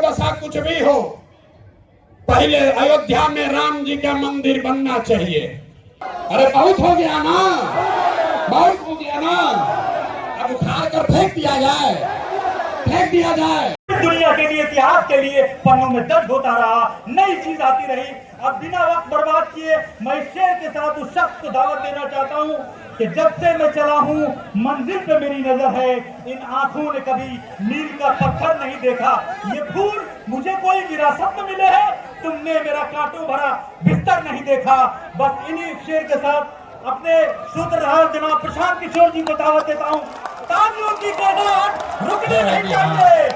दशा कुछ भी हो, पहले अयोध्या में राम जी का मंदिर बनना चाहिए। अरे बहुत हो गया ना, बहुत हो गया ना, अब उखाड़ कर फेंक दिया जाए, फेंक दिया जाए। दुनिया के लिए, इतिहास के लिए पन्नों में दर्ज होता रहा, नई चीज आती रही। अब बिना वक्त बर्बाद किए मैं शेर के साथ उस शख्स को दावत देना चाहता हूँ कि जब से मैं चला हूँ मंजिल पे मेरी नजर है, इन आंखों ने कभी मील का पत्थर नहीं देखा। ये फूल मुझे कोई विरासत में मिले है, तुमने मेरा कांटों भरा बिस्तर नहीं देखा। बस इन्हीं शेर के साथ अपने सूत्रधार जनाब प्रशांत किशोर जी को दावत देता हूँ। तालियों की गड़गड़ाहट रुकनी नहीं चाहिए।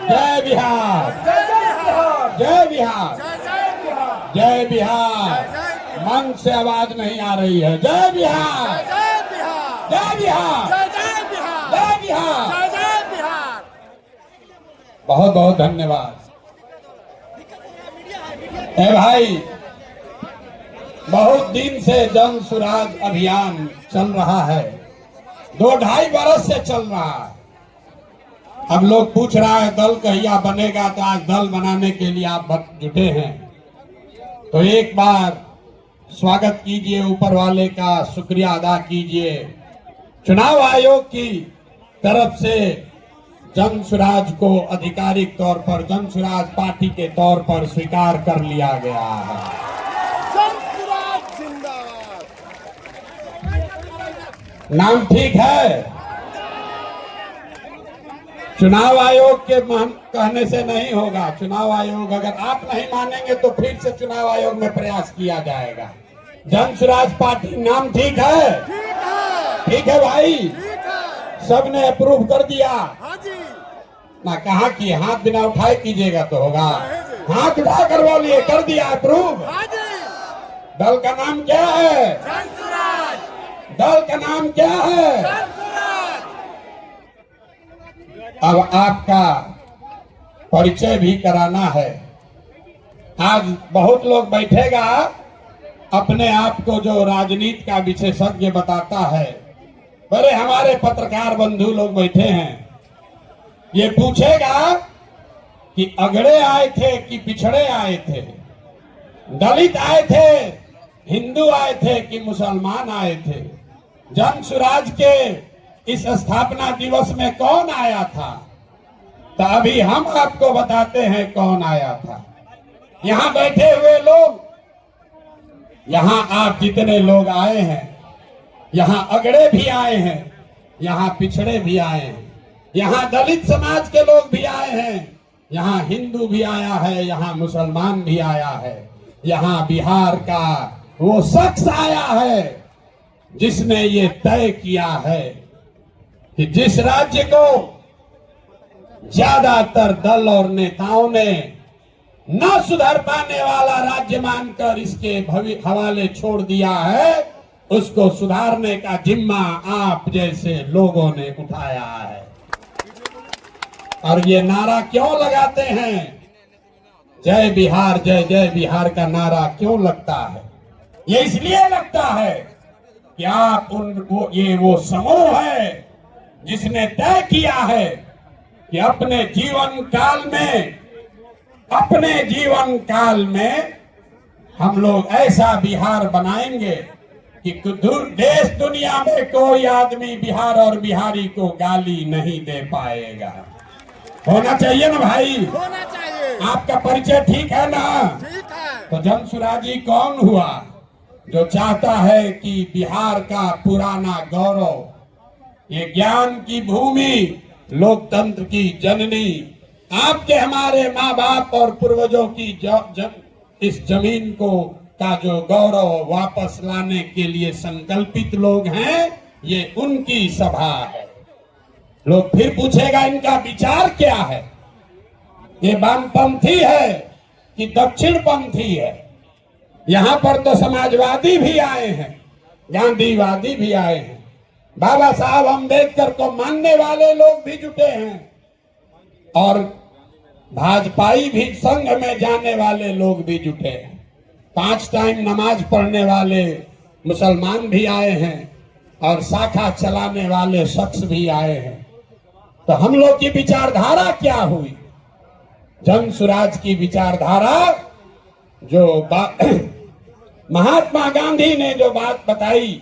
जय बिहार, जय बिहार, जय बिहार। मन से आवाज नहीं आ रही है। जय बिहार, जय बिहार, जय बिहार। बहुत बहुत धन्यवाद। ए भाई, बहुत दिन से जन सुराज अभियान चल रहा है, 2-2.5 बरस से चल रहा है। अब लोग पूछ रहा है दल कहिया बनेगा, तो आज दल बनाने के लिए आप जुटे हैं। तो एक बार स्वागत कीजिए, ऊपर वाले का शुक्रिया अदा कीजिए। चुनाव आयोग की तरफ से जन सुराज को आधिकारिक तौर पर जन सुराज पार्टी के तौर पर स्वीकार कर लिया गया है। जन सुराज जिंदाबाद। नाम ठीक है। चुनाव आयोग के कहने से नहीं होगा। चुनाव आयोग, अगर आप नहीं मानेंगे तो फिर से चुनाव आयोग में प्रयास किया जाएगा। जन सुराज पार्टी नाम ठीक है? ठीक है भाई, सबने अप्रूव कर दिया ना? कहा कि हाथ बिना उठाए कीजिएगा तो होगा। हाथ उठा कर बोलिए, कर दिया अप्रूव। दल का नाम क्या है? दल का नाम क्या है? अब आपका परिचय भी कराना है। आज बहुत लोग बैठेगा, अपने आप को जो राजनीति का विशेषज्ञ बताता है। बड़े हमारे पत्रकार बंधु लोग बैठे हैं, ये पूछेगा कि अगड़े आए थे कि पिछड़े आए थे, दलित आए थे, हिंदू आए थे कि मुसलमान आए थे। जन सुराज के इस स्थापना दिवस में कौन आया था? तो अभी हम आपको बताते हैं कौन आया था। यहाँ बैठे हुए लोग, यहाँ आप जितने लोग आए हैं, यहाँ अगड़े भी आए हैं, यहाँ पिछड़े भी आए हैं, यहाँ दलित समाज के लोग भी आए हैं, यहाँ हिंदू भी आया है, यहाँ मुसलमान भी आया है, यहाँ बिहार का वो शख्स आया है जिसने ये तय किया है कि जिस राज्य को ज्यादातर दल और नेताओं ने न सुधर पाने वाला राज्य मानकर इसके हवाले छोड़ दिया है, उसको सुधारने का जिम्मा आप जैसे लोगों ने उठाया है। और ये नारा क्यों लगाते हैं? जय बिहार, जय जय बिहार का नारा क्यों लगता है? ये इसलिए लगता है कि आप ये वो समूह है जिसने तय किया है कि अपने जीवन काल में हम लोग ऐसा बिहार बनाएंगे कि देश दुनिया में कोई आदमी बिहार और बिहारी को गाली नहीं दे पाएगा। होना चाहिए ना भाई? होना चाहिए। आपका परिचय ठीक है ना? ठीक है। तो जन सुराजी कौन हुआ? जो चाहता है कि बिहार का पुराना गौरव, ये ज्ञान की भूमि, लोकतंत्र की जननी, आपके हमारे माँ बाप और पूर्वजों की इस जमीन को का जो गौरव वापस लाने के लिए संकल्पित लोग हैं, ये उनकी सभा है। लोग फिर पूछेगा इनका विचार क्या है? ये वामपंथी है कि दक्षिणपंथी है? यहाँ पर तो समाजवादी भी आए हैं, गांधीवादी भी आए हैं, बाबा साहब अम्बेडकर को मानने वाले लोग भी जुटे हैं, और भाजपाई भी संघ में जाने वाले लोग भी जुटे हैं। 5 टाइम नमाज पढ़ने वाले मुसलमान भी आए हैं, और शाखा चलाने वाले शख्स भी आए हैं। तो हम लोग की विचारधारा क्या हुई? जन स्वराज की विचारधारा जो महात्मा गांधी ने जो बात बताई,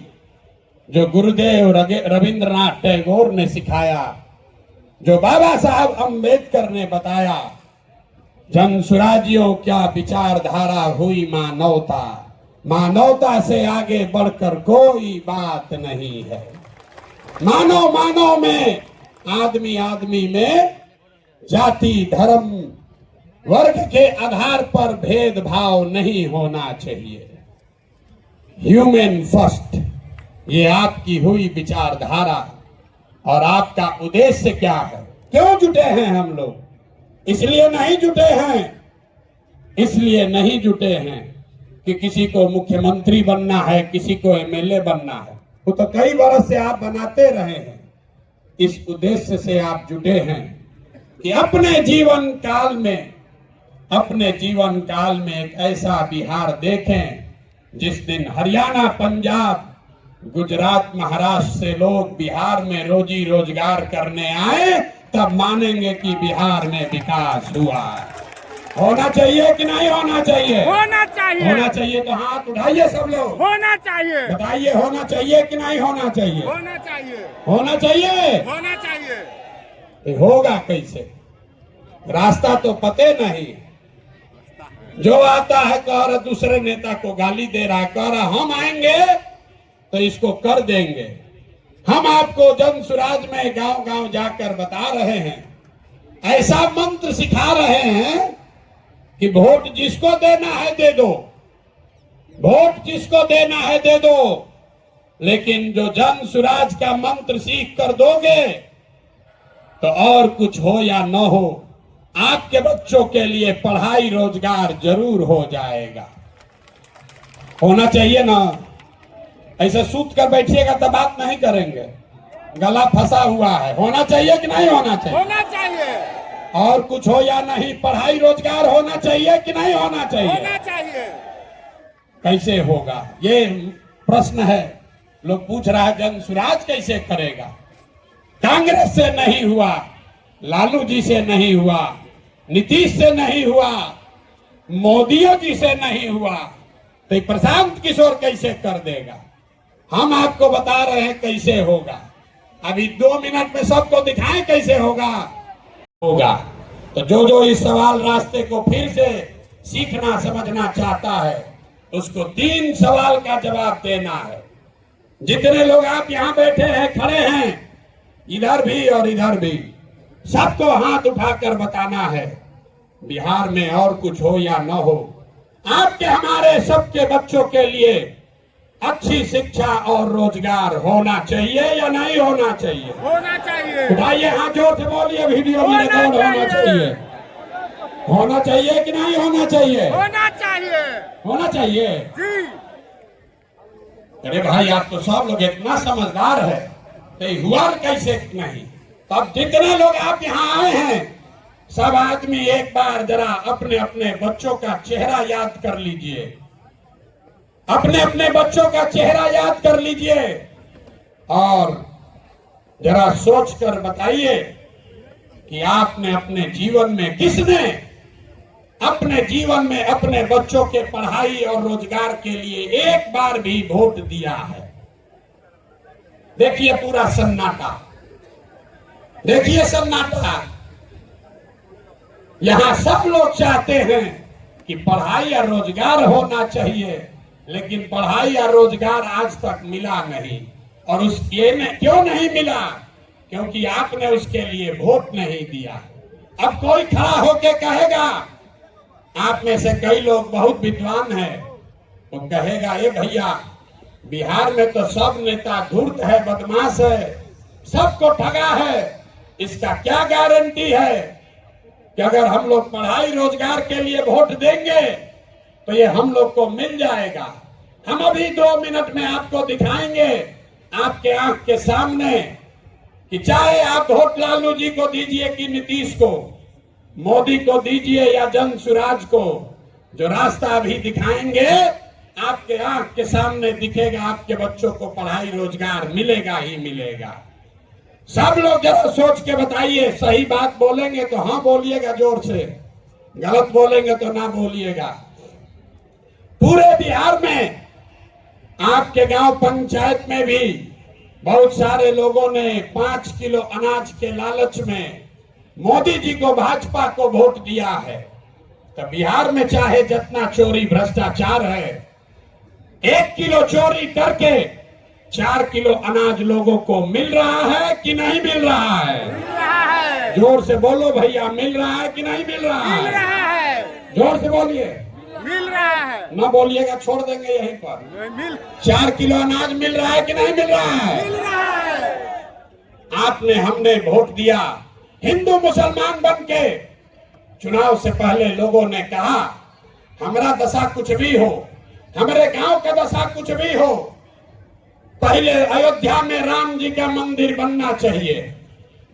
जो गुरुदेव रविंद्रनाथ टैगोर ने सिखाया, जो बाबा साहब अंबेडकर ने बताया, जन स्वराजियों क्या विचारधारा हुई मानवता, मानवता से आगे बढ़कर कोई बात नहीं है। मानव मानव में, आदमी आदमी में जाति धर्म वर्ग के आधार पर भेदभाव नहीं होना चाहिए। ह्यूमन फर्स्ट, ये आपकी हुई विचारधारा। और आपका उद्देश्य क्या है? क्यों जुटे हैं हम लोग? इसलिए नहीं जुटे हैं कि किसी को मुख्यमंत्री बनना है, किसी को एमएलए बनना है। वो तो कई बरस से आप बनाते रहे हैं। इस उद्देश्य से आप जुटे हैं कि अपने जीवन काल में एक ऐसा बिहार देखें जिस दिन हरियाणा, पंजाब, गुजरात, महाराष्ट्र से लोग बिहार में रोजी रोजगार करने आए, तब मानेंगे कि बिहार में विकास हुआ। होना चाहिए कि नहीं होना चाहिए? होना चाहिए। होना चाहिए तो हाथ उठाइए सब लोग। होना चाहिए। बताइए होना चाहिए कि नहीं होना चाहिए? होना चाहिए। होना चाहिए। होना चाहिए। ये होगा कैसे? रास्ता तो पते नहीं। जो आता है कह रहा दूसरे नेता को गाली दे रहा है, कह रहा हम आएंगे तो इसको कर देंगे। हम आपको जन स्वराज में गांव गांव जाकर बता रहे हैं, ऐसा मंत्र सिखा रहे हैं कि वोट जिसको देना है दे दो, वोट जिसको देना है दे दो, लेकिन जो जन स्वराज का मंत्र सीख कर दोगे तो और कुछ हो या न हो, आपके बच्चों के लिए पढ़ाई रोजगार जरूर हो जाएगा। होना चाहिए ना? ऐसे सूत कर बैठिएगा तो बात नहीं करेंगे, गला फंसा हुआ है। होना चाहिए कि नहीं होना चाहिए? होना चाहिए। और कुछ हो या नहीं, पढ़ाई रोजगार होना चाहिए कि नहीं होना चाहिए? होना चाहिए। कैसे होगा ये प्रश्न है। लोग पूछ रहा है जन स्वराज कैसे करेगा? कांग्रेस से नहीं हुआ, लालू जी से नहीं हुआ, नीतीश से नहीं हुआ, मोदियों जी से नहीं हुआ, तो प्रशांत किशोर कैसे कर देगा? हम आपको बता रहे हैं कैसे होगा। अभी 2 मिनट में सबको दिखाएं कैसे होगा। तो जो इस सवाल रास्ते को फिर से सीखना समझना चाहता है, उसको 3 सवाल का जवाब देना है। जितने लोग आप यहाँ बैठे हैं, खड़े हैं, इधर भी और इधर भी, सबको हाथ उठाकर बताना है बिहार में और कुछ हो या न हो, आपके हमारे सबके बच्चों के लिए अच्छी शिक्षा और रोजगार होना चाहिए या नहीं होना चाहिए? होना चाहिए। उठाइए हाथ, जोर से बोलिए, वीडियो में रिकॉर्ड होना चाहिए। होना चाहिए कि नहीं होना चाहिए? होना चाहिए। होना चाहिए जी। अरे भाई, आप तो सब लोग इतना समझदार है, तो हुआ कैसे नहीं? तब जितने लोग आप यहाँ आए हैं, सब आदमी एक बार जरा अपने अपने बच्चों का चेहरा याद कर लीजिए, अपने अपने बच्चों का चेहरा याद कर लीजिए और जरा सोच कर बताइए कि आपने अपने जीवन में, किसने अपने जीवन में अपने बच्चों के पढ़ाई और रोजगार के लिए एक बार भी वोट दिया है? देखिए पूरा सन्नाटा, देखिए सन्नाटा। यहां सब लोग चाहते हैं कि पढ़ाई या रोजगार होना चाहिए, लेकिन पढ़ाई या रोजगार आज तक मिला नहीं। और उस क्यों नहीं मिला? क्योंकि आपने उसके लिए वोट नहीं दिया। अब कोई खड़ा होके कहेगा, आप में से कई लोग बहुत विद्वान हैं, वो कहेगा ये भैया बिहार में तो सब नेता धूर्त है, बदमाश है, सबको ठगा है, इसका क्या गारंटी है कि अगर हम लोग पढ़ाई रोजगार के लिए वोट देंगे तो ये हम लोग को मिल जाएगा? हम अभी 2 मिनट में आपको दिखाएंगे आपके आंख के सामने कि चाहे आप वोट लालू जी को दीजिए कि नीतीश को, मोदी को दीजिए या जन स्वराज को, जो रास्ता अभी दिखाएंगे आपके आंख के सामने दिखेगा, आपके बच्चों को पढ़ाई रोजगार मिलेगा ही मिलेगा। सब लोग जरा सोच के बताइए, सही बात बोलेंगे तो हाँ बोलिएगा जोर से, गलत बोलेंगे तो ना बोलिएगा। पूरे बिहार में आपके गांव पंचायत में भी बहुत सारे लोगों ने 5 किलो अनाज के लालच में मोदी जी को, भाजपा को वोट दिया है। तो बिहार में चाहे जितना चोरी भ्रष्टाचार है, 1 किलो चोरी करके 4 किलो अनाज लोगों को मिल रहा है कि नहीं मिल रहा है? मिल रहा है। जोर से बोलो भैया, मिल रहा है कि नहीं मिल रहा मिल है? रहा है। जोर से बोलिए। मिल रहा है। न बोलिएगा छोड़ देंगे यहीं पर। मिल 4 किलो अनाज मिल रहा है कि नहीं मिल रहा है? मिल रहा है। आपने, हमने वोट दिया हिंदू मुसलमान बन के। चुनाव से पहले लोगों ने कहा हमारा दशा कुछ भी हो, हमारे गांव का दशा कुछ भी हो, पहले अयोध्या में राम जी का मंदिर बनना चाहिए।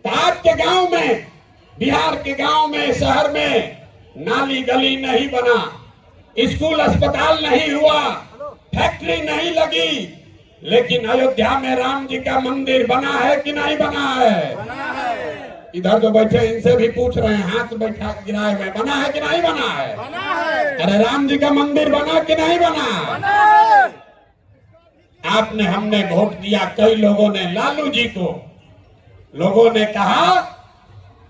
तो आपके गांव में, बिहार के गांव में, शहर में नाली गली नहीं बना, स्कूल अस्पताल नहीं हुआ, फैक्ट्री नहीं लगी, लेकिन अयोध्या में राम जी का मंदिर बना है कि नहीं बना है? बना है। इधर जो बैठे इनसे भी पूछ रहे हैं, हाथ बैठा गिराए हुए, बना है कि नहीं बना है? बना है। अरे राम जी का मंदिर बना कि नहीं बना? बना है। आपने, हमने वोट दिया कई लोगों ने लालू जी को। लोगों ने कहा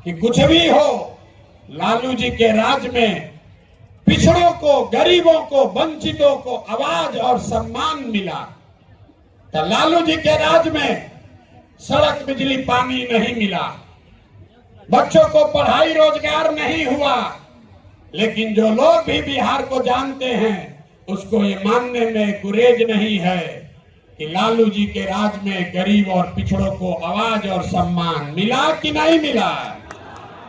कि कुछ भी हो, लालू जी के राज में पिछड़ों को, गरीबों को, वंचितों को आवाज और सम्मान मिला। तो लालू जी के राज में सड़क, बिजली, पानी नहीं मिला, बच्चों को पढ़ाई रोजगार नहीं हुआ। लेकिन जो लोग भी बिहार को जानते हैं उसको ये मानने में गुरेज नहीं है कि लालू जी के राज में गरीब और पिछड़ों को आवाज और सम्मान मिला कि नहीं मिला?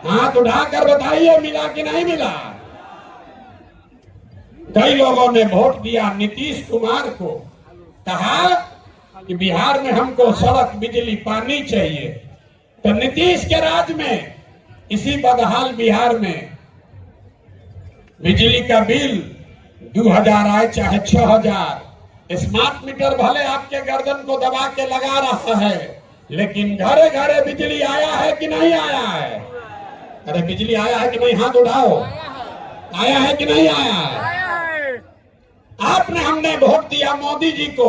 हाथ उठाकर बताइए, मिला कि नहीं मिला? कई लोगों ने वोट दिया नीतीश कुमार को, कहा कि बिहार में हमको सड़क, बिजली, पानी चाहिए। तो नीतीश के राज में इसी बदहाल बिहार में बिजली का बिल 2000 आए चाहे 6000, स्मार्ट मीटर भले आपके गर्दन को दबा के लगा रहा है, लेकिन घरे घरे बिजली आया है कि नहीं आया है? अरे बिजली आया है कि नहीं? हाथ उठाओ। आया है कि नहीं आया है? आया है। आपने, हमने वोट दिया मोदी जी को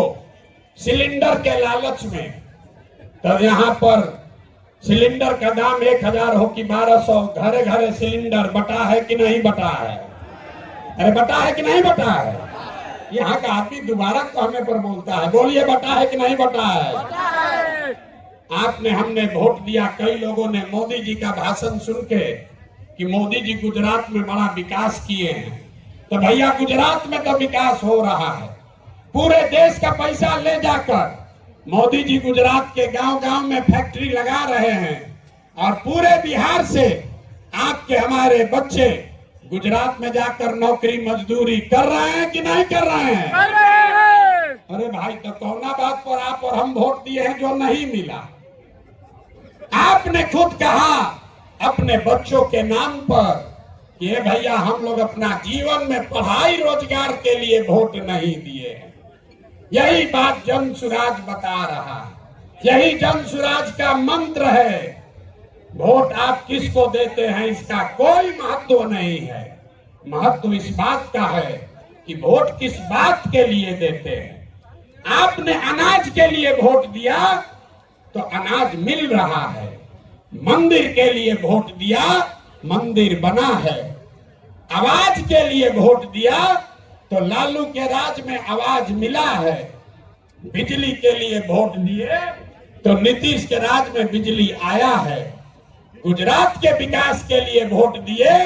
सिलेंडर के लालच में। तब यहाँ पर सिलेंडर का दाम 1000 हो कि 1200, घरे घरे सिलेंडर बटा है कि नहीं बटा है? अरे बटा है कि नहीं बटा है? यहाँ का आदमी दोबारा कहने पर बोलता है, बोलिए बटा है कि नहीं बटा है? बटा है। आपने, हमने वोट दिया कई लोगों ने मोदी जी का भाषण सुन के कि मोदी जी गुजरात में बड़ा विकास किए हैं। तो भैया गुजरात में तो विकास हो रहा है, पूरे देश का पैसा ले जाकर मोदी जी गुजरात के गांव गांव में फैक्ट्री लगा रहे हैं, और पूरे बिहार से आपके, हमारे बच्चे गुजरात में जाकर नौकरी मजदूरी कर रहे हैं कि नहीं कर रहे हैं? कर रहे हैं। अरे भाई, तो कौना बात पर आप और हम वोट दिए हैं जो नहीं मिला? आपने खुद कहा अपने बच्चों के नाम पर कि ये भैया हम लोग अपना जीवन में पढ़ाई रोजगार के लिए वोट नहीं दिए हैं। यही बात जन सुराज बता रहा है, यही जन सुराज का मंत्र है। वोट आप किसको देते हैं इसका कोई महत्व नहीं है। महत्व इस बात का है कि वोट किस बात के लिए देते हैं। आपने अनाज के लिए वोट दिया तो अनाज मिल रहा है, मंदिर के लिए वोट दिया, मंदिर बना है, आवाज के लिए वोट दिया तो लालू के राज में आवाज मिला है, बिजली के लिए वोट दिए तो नीतीश के राज में बिजली आया है, गुजरात के विकास के लिए वोट दिए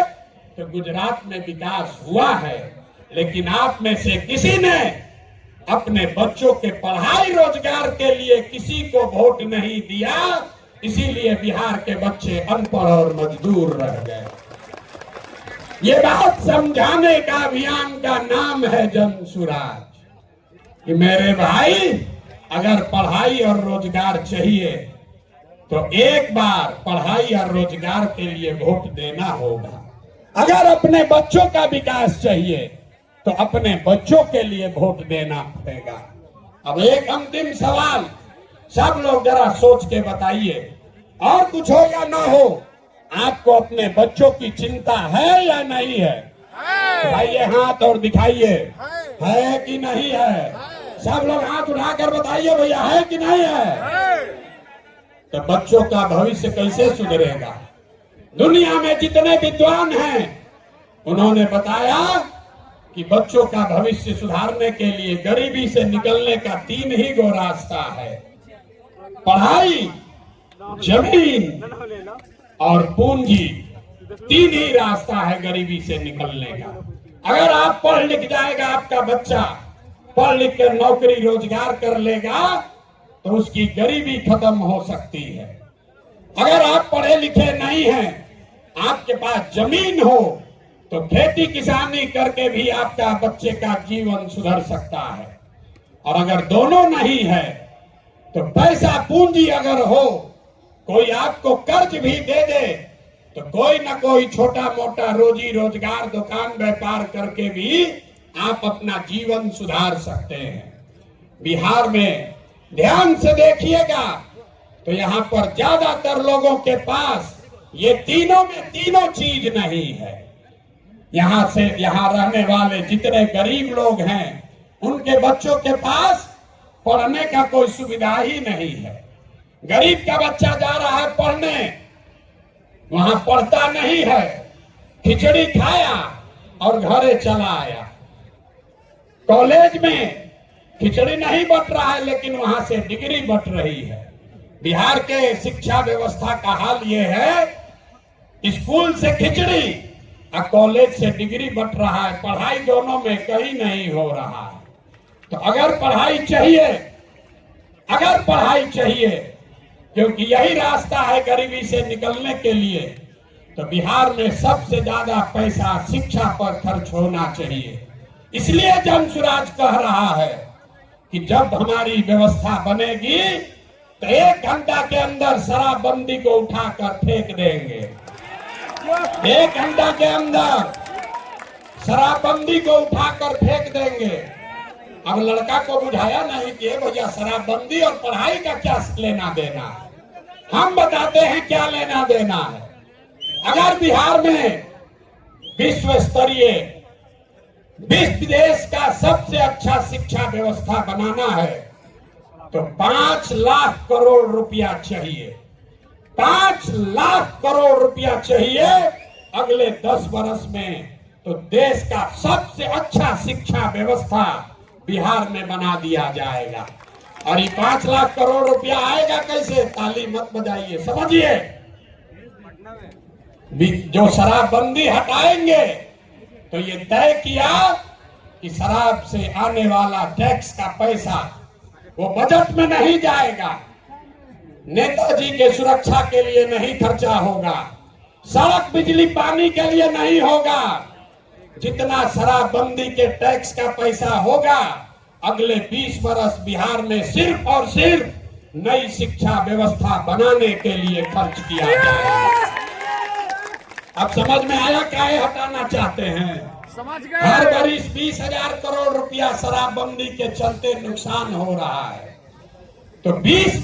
तो गुजरात में विकास हुआ है। लेकिन आप में से किसी ने अपने बच्चों के पढ़ाई रोजगार के लिए किसी को वोट नहीं दिया, इसीलिए बिहार के बच्चे अनपढ़ और मजदूर रह गए। ये बात समझाने का अभियान का नाम है जन सुराज, कि मेरे भाई अगर पढ़ाई और रोजगार चाहिए तो एक बार पढ़ाई और रोजगार के लिए वोट देना होगा। अगर अपने बच्चों का विकास चाहिए तो अपने बच्चों के लिए वोट देना पड़ेगा। अब एक अंतिम सवाल, सब लोग जरा सोच के बताइए, और कुछ हो या ना हो, आपको अपने बच्चों की चिंता है या नहीं है? उठाइए हाथ और दिखाइए, है कि नहीं है? सब लोग हाथ उठाकर बताइए भैया, है कि नहीं है? तो बच्चों का भविष्य कैसे सुधरेगा? दुनिया में जितने विद्वान हैं उन्होंने बताया कि बच्चों का भविष्य सुधारने के लिए गरीबी से निकलने का 3 ही गो रास्ता है: पढ़ाई, जमीन और पूंजी। 3 ही रास्ता है गरीबी से निकलने का। अगर आप पढ़ लिख जाएगा, आपका बच्चा पढ़ लिख कर नौकरी रोजगार कर लेगा तो उसकी गरीबी खत्म हो सकती है। अगर आप पढ़े लिखे नहीं हैं, आपके पास जमीन हो तो खेती किसानी करके भी आपका बच्चे का जीवन सुधर सकता है। और अगर दोनों नहीं है तो पैसा पूंजी अगर हो, कोई आपको कर्ज भी दे दे तो कोई ना कोई छोटा मोटा रोजी रोजगार दुकान व्यापार करके भी आप अपना जीवन सुधार सकते हैं। बिहार में ध्यान से देखिएगा तो यहाँ पर ज्यादातर लोगों के पास ये तीनों में तीनों चीज नहीं है। यहाँ रहने वाले जितने गरीब लोग हैं उनके बच्चों के पास पढ़ने का कोई सुविधा ही नहीं है। गरीब का बच्चा जा रहा है पढ़ने, वहां पढ़ता नहीं है, खिचड़ी खाया और घरे चला आया। कॉलेज में खिचड़ी नहीं बट रहा है लेकिन वहां से डिग्री बट रही है। बिहार के शिक्षा व्यवस्था का हाल ये है, स्कूल से खिचड़ी और कॉलेज से डिग्री बट रहा है, पढ़ाई दोनों में कहीं नहीं हो रहा है। तो अगर पढ़ाई चाहिए क्योंकि यही रास्ता है गरीबी से निकलने के लिए, तो बिहार में सबसे ज्यादा पैसा शिक्षा पर खर्च होना चाहिए। इसलिए जनसुराज कह रहा है कि जब हमारी व्यवस्था बनेगी तो 1 घंटा के अंदर शराबबंदी को उठाकर फेंक देंगे। 1 घंटा के अंदर शराबबंदी को उठाकर फेंक देंगे। अब लड़का को बुझाया नहीं कि भैया शराबबंदी और पढ़ाई का क्या लेना देना है। हम बताते हैं क्या लेना देना है। अगर बिहार में विश्व स्तरीय देश का सबसे अच्छा शिक्षा व्यवस्था बनाना है तो 5 लाख करोड़ रुपया चाहिए। 5 लाख करोड़ रुपया चाहिए अगले 10 वर्ष में, तो देश का सबसे अच्छा शिक्षा व्यवस्था बिहार में बना दिया जाएगा। और ये 5 लाख करोड़ रुपया आएगा कैसे? ताली मत बजाइए, समझिए। जो शराबबंदी हटाएंगे तो ये तय किया कि शराब से आने वाला टैक्स का पैसा वो बजट में नहीं जाएगा, नेताजी के सुरक्षा के लिए नहीं खर्चा होगा, सड़क बिजली पानी के लिए नहीं होगा। जितना शराबबंदी के टैक्स का पैसा होगा अगले 20 वर्ष बिहार में सिर्फ और सिर्फ नई शिक्षा व्यवस्था बनाने के लिए खर्च किया जाएगा। अब समझ में आया काहे हटाना चाहते हैं? समझ गए। हर वर्ष 20,000 करोड़ रुपया शराबबंदी के चलते नुकसान हो रहा है, तो 20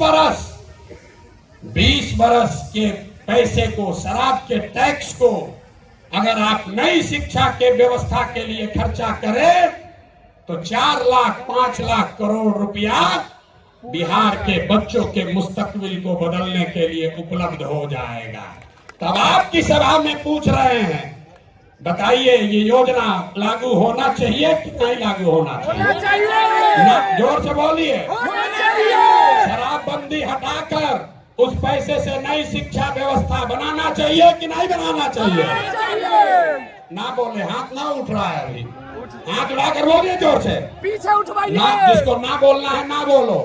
वर्ष के पैसे को, शराब के टैक्स को अगर आप नई शिक्षा के व्यवस्था के लिए खर्चा करें तो 4 लाख 5 लाख करोड़ रुपया बिहार के बच्चों के मुस्तकबिल को बदलने के लिए उपलब्ध हो जाएगा। तब आपकी सभा में पूछ रहे हैं, बताइए ये योजना लागू होना चाहिए कि नहीं लागू होना चाहिए? ना, जोर से बोलिए। शराबबंदी हटाकर उस पैसे से नई शिक्षा व्यवस्था बनाना चाहिए कि नहीं बनाना चाहिए? ना बोले, हाथ ना उठ रहा है अभी, हाथ उठाकर बोलिए जोर से। पीछे उठवाइए। ना, जिसको ना बोलना है ना बोलो,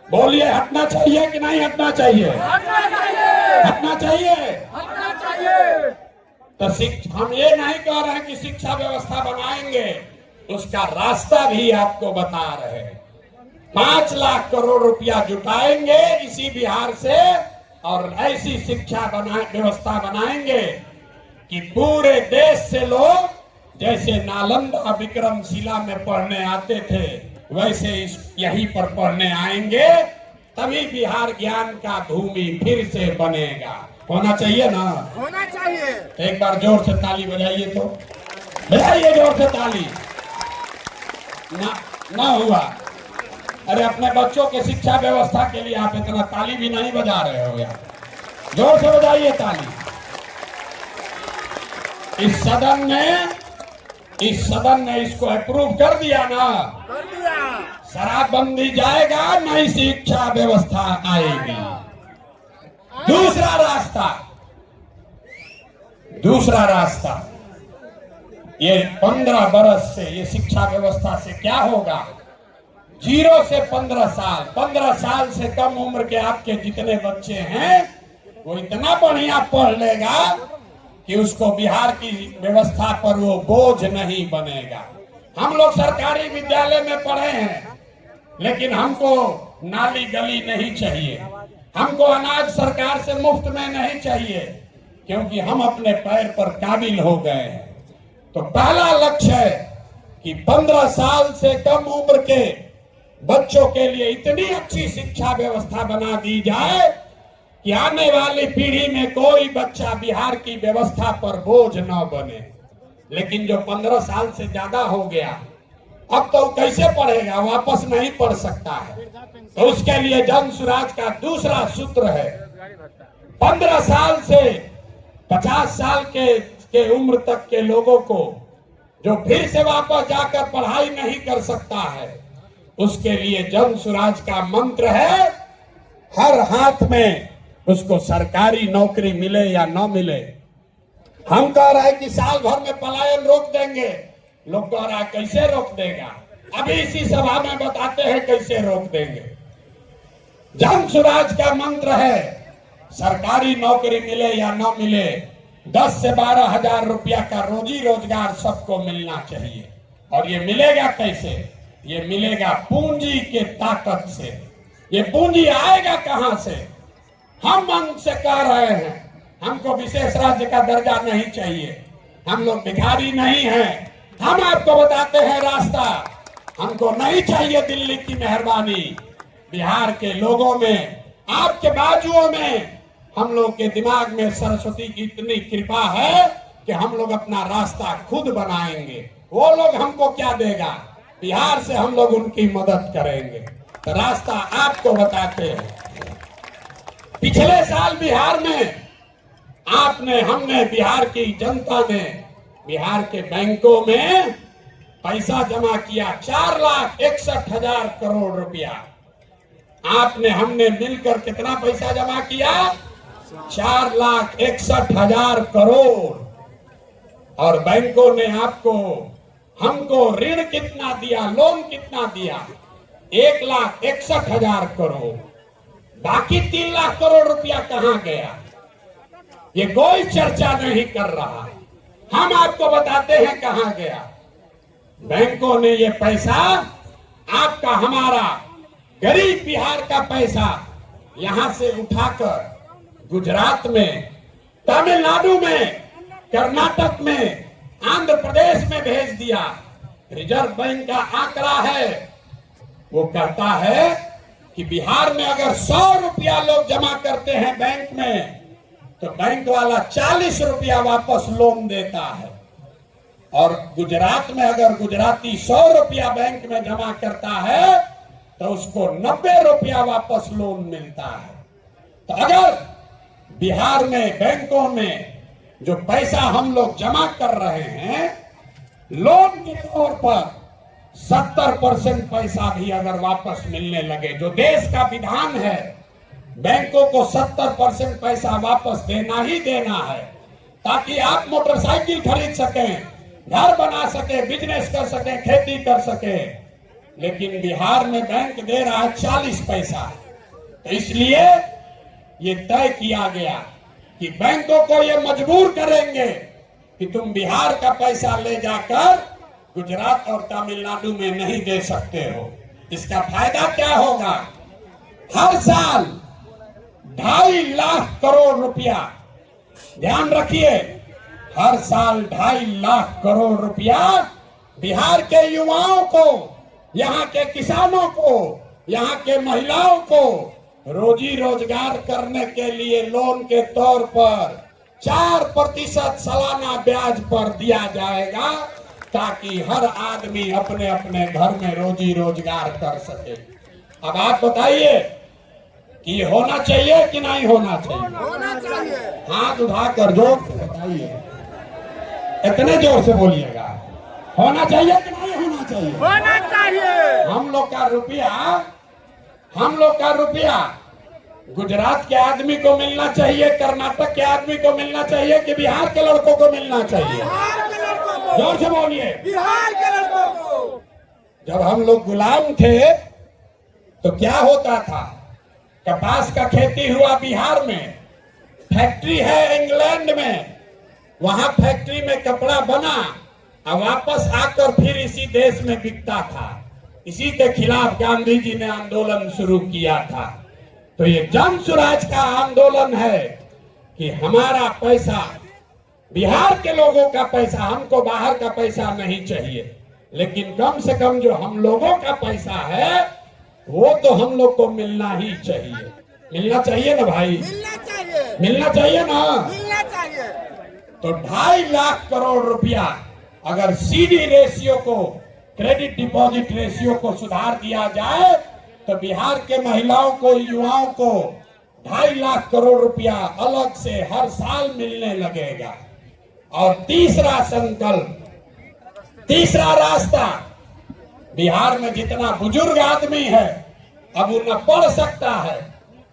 बोलिए हटना चाहिए कि नहीं हटना चाहिए? हटना चाहिए। तो हम ये नहीं कह रहे हैं कि शिक्षा व्यवस्था बनाएंगे, उसका रास्ता भी आपको बता रहे हैं। 5 लाख करोड़ रुपया जुटाएंगे इसी बिहार से और ऐसी शिक्षा व्यवस्था बनाएंगे कि पूरे देश से लोग जैसे नालंदा विक्रमशिला में पढ़ने आते थे वैसे यहीं पर पढ़ने आएंगे, तभी बिहार ज्ञान का भूमि फिर से बनेगा। होना चाहिए ना। होना चाहिए। एक बार जोर से ताली बजाइए तो, बजाइए जोर से ताली। ना हुआ। अरे अपने बच्चों के शिक्षा व्यवस्था के लिए आप इतना ताली भी नहीं बजा रहे हो यार, जोर से बजाइए ताली। इस सदन ने इसको अप्रूव कर दिया ना, कर दिया। शराबबंदी जाएगा, नई शिक्षा व्यवस्था आएगी। दूसरा रास्ता ये 15 बरस से ये शिक्षा व्यवस्था से क्या होगा। 0 से 15 साल, 15 साल से कम उम्र के आपके जितने बच्चे हैं वो इतना बढ़िया पढ़ लेगा कि उसको बिहार की व्यवस्था पर वो बोझ नहीं बनेगा। हम लोग सरकारी विद्यालय में पढ़े हैं, लेकिन हमको नाली गली नहीं चाहिए, हमको अनाज सरकार से मुफ्त में नहीं चाहिए, क्योंकि हम अपने पैर पर काबिल हो गए हैं। तो पहला लक्ष्य है कि 15 साल से कम उम्र के बच्चों के लिए इतनी अच्छी शिक्षा व्यवस्था बना दी जाए कि आने वाली पीढ़ी में कोई बच्चा बिहार की व्यवस्था पर बोझ न बने। लेकिन जो 15 साल से ज्यादा हो गया, अब तो कैसे पढ़ेगा, वापस नहीं पढ़ सकता है। तो उसके लिए जन सुराज का दूसरा सूत्र है, 15 साल से 50 साल के उम्र तक के लोगों को जो फिर से वापस जाकर पढ़ाई नहीं कर सकता है, उसके लिए जन सुराज का मंत्र है, हर हाथ में उसको सरकारी नौकरी मिले या न मिले। हम कह रहे हैं कि साल भर में पलायन रोक देंगे, लोग कह रहा है कैसे रोक देगा। अभी इसी सभा में बताते हैं कैसे रोक देंगे। जन सुराज का मंत्र है, सरकारी नौकरी मिले या न मिले, 10 से 12 हजार रुपया का रोजी रोजगार सबको मिलना चाहिए। और ये मिलेगा कैसे? ये मिलेगा पूंजी के ताकत से। ये पूंजी आएगा कहां से? हम मन से कह रहे हैं, हमको विशेष राज्य का दर्जा नहीं चाहिए, हम लोग भिखारी नहीं हैं। हम आपको बताते हैं रास्ता, हमको नहीं चाहिए दिल्ली की मेहरबानी। बिहार के लोगों में, आपके बाजुओं में, हम लोग के दिमाग में सरस्वती की इतनी कृपा है कि हम लोग अपना रास्ता खुद बनाएंगे। वो लोग हमको क्या देगा, बिहार से हम लोग उनकी मदद करेंगे। तो रास्ता आपको बताते हैं। पिछले साल बिहार में हमने बिहार की जनता ने बिहार के बैंकों में पैसा जमा किया, 4,61,000 करोड़ रुपया। हमने मिलकर कितना पैसा जमा किया? 4,61,000 करोड़। और बैंकों ने हमको ऋण कितना दिया, लोन कितना दिया? 1,61,000 करोड़। बाकी 3 लाख करोड़ रुपया कहां गया? ये कोई चर्चा नहीं कर रहा। हम आपको बताते हैं कहां गया। बैंकों ने ये पैसा, आपका हमारा गरीब बिहार का पैसा यहां से उठाकर गुजरात में, तमिलनाडु में, कर्नाटक में, आंध्र प्रदेश में भेज दिया। रिजर्व बैंक का आंकड़ा है, वो कहता है कि बिहार में अगर 100 रुपया लोग जमा करते हैं बैंक में, तो बैंक वाला 40 रुपया वापस लोन देता है। और गुजरात में अगर गुजराती 100 रुपया बैंक में जमा करता है, तो उसको 90 रुपया वापस लोन मिलता है। तो अगर बिहार में बैंकों में जो पैसा हम लोग जमा कर रहे हैं, लोन के तौर पर 70% पैसा भी अगर वापस मिलने लगे, जो देश का विधान है, बैंकों को 70% पैसा वापस देना ही देना है, ताकि आप मोटरसाइकिल खरीद सकें, घर बना सके, बिजनेस कर सके, खेती कर सके। लेकिन बिहार में बैंक दे रहा है 40 पैसा। तो इसलिए ये तय किया गया कि बैंकों को ये मजबूर करेंगे कि तुम बिहार का पैसा ले जाकर गुजरात और तमिलनाडु में नहीं दे सकते हो। इसका फायदा क्या होगा? हर साल 2.5 लाख करोड़ रुपया, ध्यान रखिए, हर साल 2.5 लाख करोड़ रुपया बिहार के युवाओं को, यहाँ के किसानों को, यहाँ के महिलाओं को रोजी रोजगार करने के लिए लोन के तौर पर 4% सालाना ब्याज पर दिया जाएगा, ताकि हर आदमी अपने अपने घर में रोजी रोजगार कर सके। अब आप बताइए कि ये होना चाहिए कि नहीं होना चाहिए? होना चाहिए। हाथ उठाकर जोर से बताइए, इतने जोर से बोलिएगा। होना चाहिए कि नहीं होना चाहिए? होना चाहिए। हम लोग का रुपया गुजरात के आदमी को मिलना चाहिए, कर्नाटक के आदमी को मिलना चाहिए कि बिहार के लड़कों को मिलना चाहिए? बिहार के लड़कों को। जोर से बोलिए। बिहार के लड़कों को। जब हम लोग गुलाम थे तो क्या होता था? कपास का खेती हुआ बिहार में, फैक्ट्री है इंग्लैंड में, वहां फैक्ट्री में कपड़ा बना और वापस आकर फिर इसी देश में बिकता था। इसी के खिलाफ गांधी जी ने आंदोलन शुरू किया था। तो ये जन स्वराज का आंदोलन है कि हमारा पैसा, बिहार के लोगों का पैसा, हमको बाहर का पैसा नहीं चाहिए, लेकिन कम से कम जो हम लोगों का पैसा है वो तो हम लोग को मिलना ही चाहिए। मिलना चाहिए ना भाई? मिलना चाहिए। मिलना चाहिए ना? मिलना चाहिए। तो 2.5 लाख करोड़ रुपया अगर सीडी रेशियो को, क्रेडिट डिपॉजिट रेशियो को सुधार दिया जाए तो बिहार के महिलाओं को, युवाओं को 2.5 लाख करोड़ रुपया अलग से हर साल मिलने लगेगा। और तीसरा संकल्प, तीसरा रास्ता, बिहार में जितना बुजुर्ग आदमी है अब वो न पढ़ सकता है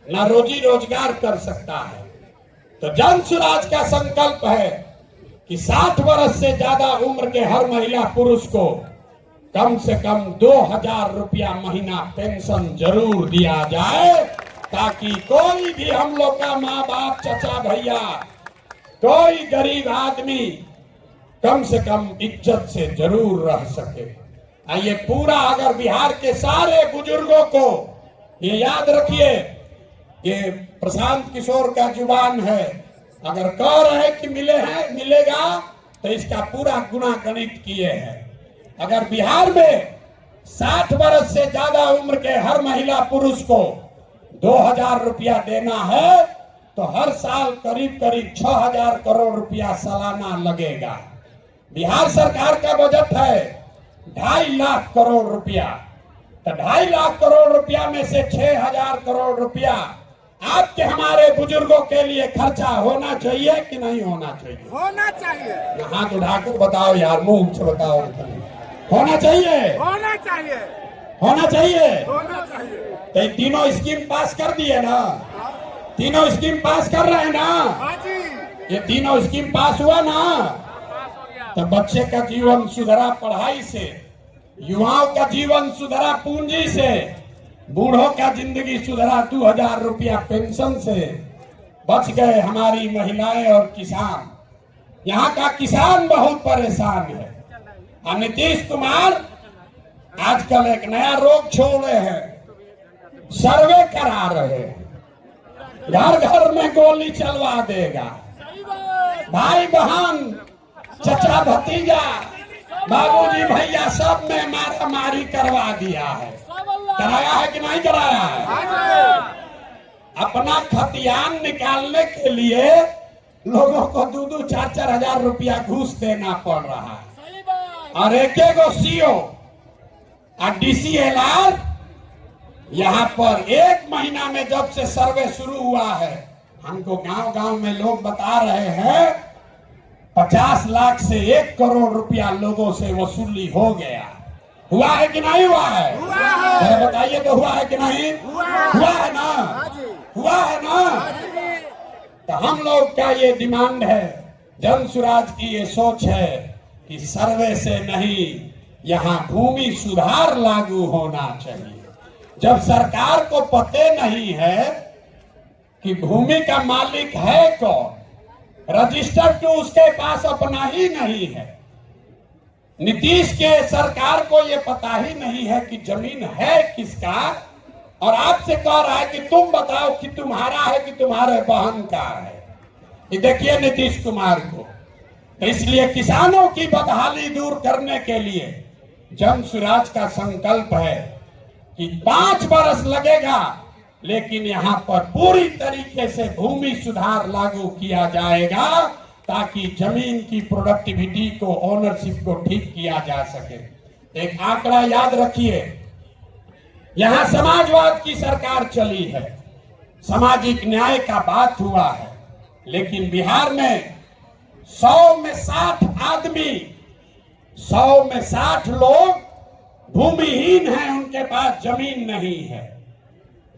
न रोजी रोजगार कर सकता है, तो जन स्वराज का संकल्प है कि 60 वर्ष से ज्यादा उम्र के हर महिला पुरुष को कम से कम 2,000 रुपया महीना पेंशन जरूर दिया जाए, ताकि कोई भी हम लोग का माँ बाप, चचा भैया, कोई गरीब आदमी कम से कम इज्जत से जरूर रह सके। ये पूरा अगर बिहार के सारे बुजुर्गों को, ये याद रखिए, ये प्रशांत किशोर का जुबान है, अगर कह रहे कि मिलेगा तो इसका पूरा गुना गणित किए हैं। अगर बिहार में 60 वर्ष से ज्यादा उम्र के हर महिला पुरुष को 2,000 रुपया देना है तो हर साल करीब करीब 6,000 करोड़ रुपया सालाना लगेगा। बिहार सरकार का बजट है 2.5 लाख करोड़ रुपया, तो 2.5 लाख करोड़ रुपया में से 6,000 करोड़ रुपया आपके हमारे बुजुर्गों के लिए खर्चा होना चाहिए कि नहीं होना चाहिए? होना चाहिए। हाथ उठाकर बताओ यार, मुंह से बताओ। होना चाहिए। होना चाहिए। होना चाहिए। होना चाहिए। तो ये तीनों स्कीम पास कर दिए ना? तीनों स्कीम पास कर रहे हैं ना? हाँ जी। ये तीनों स्कीम पास हुआ ना? तो बच्चे का जीवन सुधरा पढ़ाई से, युवाओं का जीवन सुधरा पूंजी से, बूढ़ों का जिंदगी सुधरा 2,000 रुपया पेंशन से, बच गए हमारी महिलाएं और किसान। यहाँ का किसान बहुत परेशान है। और नीतीश कुमार आजकल एक नया रोग छोड़े हैं, सर्वे करा रहे हैं, घर घर में गोली चलवा देगा। भाई बहन, चचा भतीजा, बाबूजी भैया सब में मारा मारी करवा दिया है। कराया है कि नहीं कराया है? अपना खतियान निकालने के लिए लोगों को 2-2, 4-4 हजार रुपया घूस देना पड़ रहा है। और एक सीओ और DCLR यहाँ पर 1 महीना में जब से सर्वे शुरू हुआ है, हमको गांव गांव में लोग बता रहे हैं 50 लाख से 1 करोड़ रुपया लोगों से वसूली हो गया। हुआ है कि नहीं हुआ है? हुआ है। बताइए तो हुआ है कि नहीं? हुआ है ना? हुआ है ना? तो हम लोग का ये डिमांड है, जन स्वराज की ये सोच है कि सर्वे से नहीं, यहाँ भूमि सुधार लागू होना चाहिए। जब सरकार को पते नहीं है कि भूमि का मालिक है कौन, रजिस्टर तो उसके पास अपना ही नहीं है। नीतीश के सरकार को ये पता ही नहीं है कि जमीन है किसका, और आपसे कह रहा है कि तुम बताओ कि तुम्हारा है कि तुम्हारे बहन का है। ये देखिए नीतीश कुमार को। तो इसलिए किसानों की बदहाली दूर करने के लिए जन स्वराज का संकल्प है कि 5 वर्ष लगेगा लेकिन यहाँ पर पूरी तरीके से भूमि सुधार लागू किया जाएगा ताकि जमीन की प्रोडक्टिविटी को, ओनरशिप को ठीक किया जा सके। एक आंकड़ा याद रखिए, यहाँ समाजवाद की सरकार चली है, सामाजिक न्याय का बात हुआ है, लेकिन बिहार में 100 में 60 आदमी, 100 में 60 लोग भूमिहीन हैं, उनके पास जमीन नहीं है।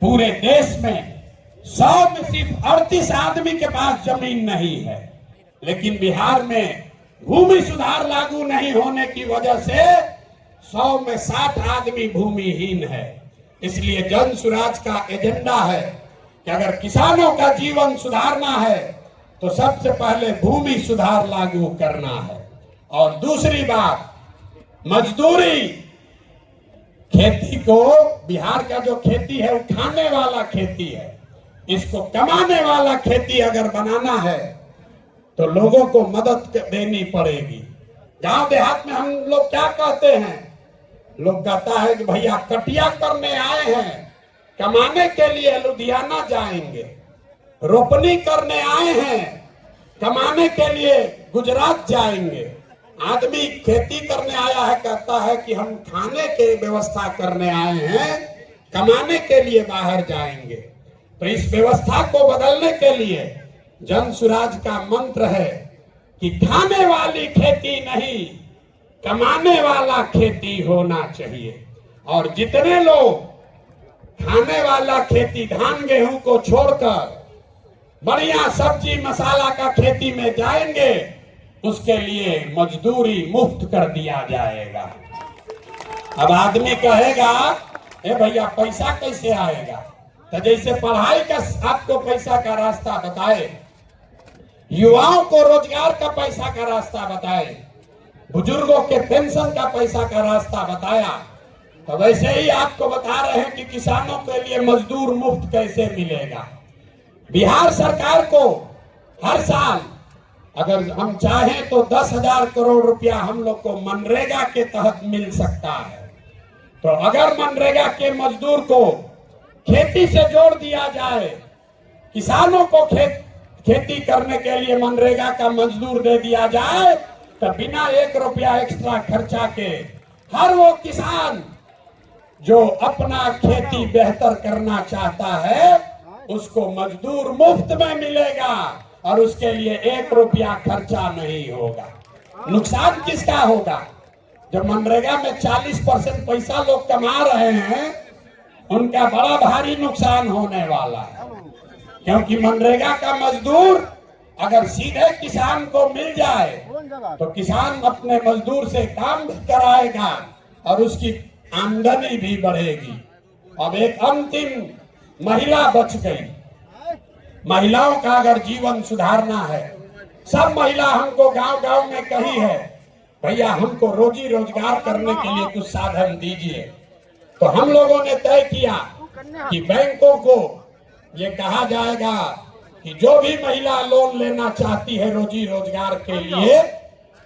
पूरे देश में 100 में सिर्फ 38 आदमी के पास जमीन नहीं है, लेकिन बिहार में भूमि सुधार लागू नहीं होने की वजह से 100 में 60 आदमी भूमिहीन है। इसलिए जन स्वराज का एजेंडा है कि अगर किसानों का जीवन सुधारना है तो सबसे पहले भूमि सुधार लागू करना है। और दूसरी बात, मजदूरी। खेती को, बिहार का जो खेती है वो खाने वाला खेती है, इसको कमाने वाला खेती अगर बनाना है तो लोगों को मदद देनी पड़ेगी। गांव देहात में हम लोग क्या कहते हैं, लोग कहता है कि भैया कटिया करने आए हैं, कमाने के लिए लुधियाना जाएंगे, रोपनी करने आए हैं, कमाने के लिए गुजरात जाएंगे। आदमी खेती करने आया है, कहता है कि हम खाने के व्यवस्था करने आए हैं, कमाने के लिए बाहर जाएंगे। तो इस व्यवस्था को बदलने के लिए जन स्वराज का मंत्र है कि खाने वाली खेती नहीं, कमाने वाला खेती होना चाहिए। और जितने लोग खाने वाला खेती, धान गेहूं को छोड़कर बढ़िया सब्जी मसाला का खेती में जाएंगे, उसके लिए मजदूरी मुफ्त कर दिया जाएगा। अब आदमी कहेगा, ए भैया पैसा कैसे आएगा? तो जैसे पढ़ाई का आपको पैसा का रास्ता बताए, युवाओं को रोजगार का पैसा का रास्ता बताए, बुजुर्गों के पेंशन का पैसा का रास्ता बताया, तो वैसे ही आपको बता रहे हैं कि किसानों के लिए मजदूर मुफ्त कैसे मिलेगा। बिहार सरकार को हर साल अगर हम चाहें तो 10,000 करोड़ रुपया हम लोग को मनरेगा के तहत मिल सकता है। तो अगर मनरेगा के मजदूर को खेती से जोड़ दिया जाए, किसानों को खेती करने के लिए मनरेगा का मजदूर दे दिया जाए, तो बिना 1 रुपया एक्स्ट्रा खर्चा के हर वो किसान जो अपना खेती बेहतर करना चाहता है उसको मजदूर मुफ्त में मिलेगा और उसके लिए 1 रुपया खर्चा नहीं होगा। नुकसान किसका होगा? जब मनरेगा में 40% पैसा लोग कमा रहे हैं, उनका बड़ा भारी नुकसान होने वाला है, क्योंकि मनरेगा का मजदूर अगर सीधे किसान को मिल जाए तो किसान अपने मजदूर से काम भी कराएगा और उसकी आमदनी भी बढ़ेगी। अब एक अंतिम महिला बच गई। महिलाओं का अगर जीवन सुधारना है, सब महिला हमको गांव-गांव में कही है, भैया हमको रोजी रोजगार करने के लिए कुछ साधन दीजिए। तो हम लोगों ने तय किया कि बैंकों को ये कहा जाएगा कि जो भी महिला लोन लेना चाहती है रोजी रोजगार के लिए,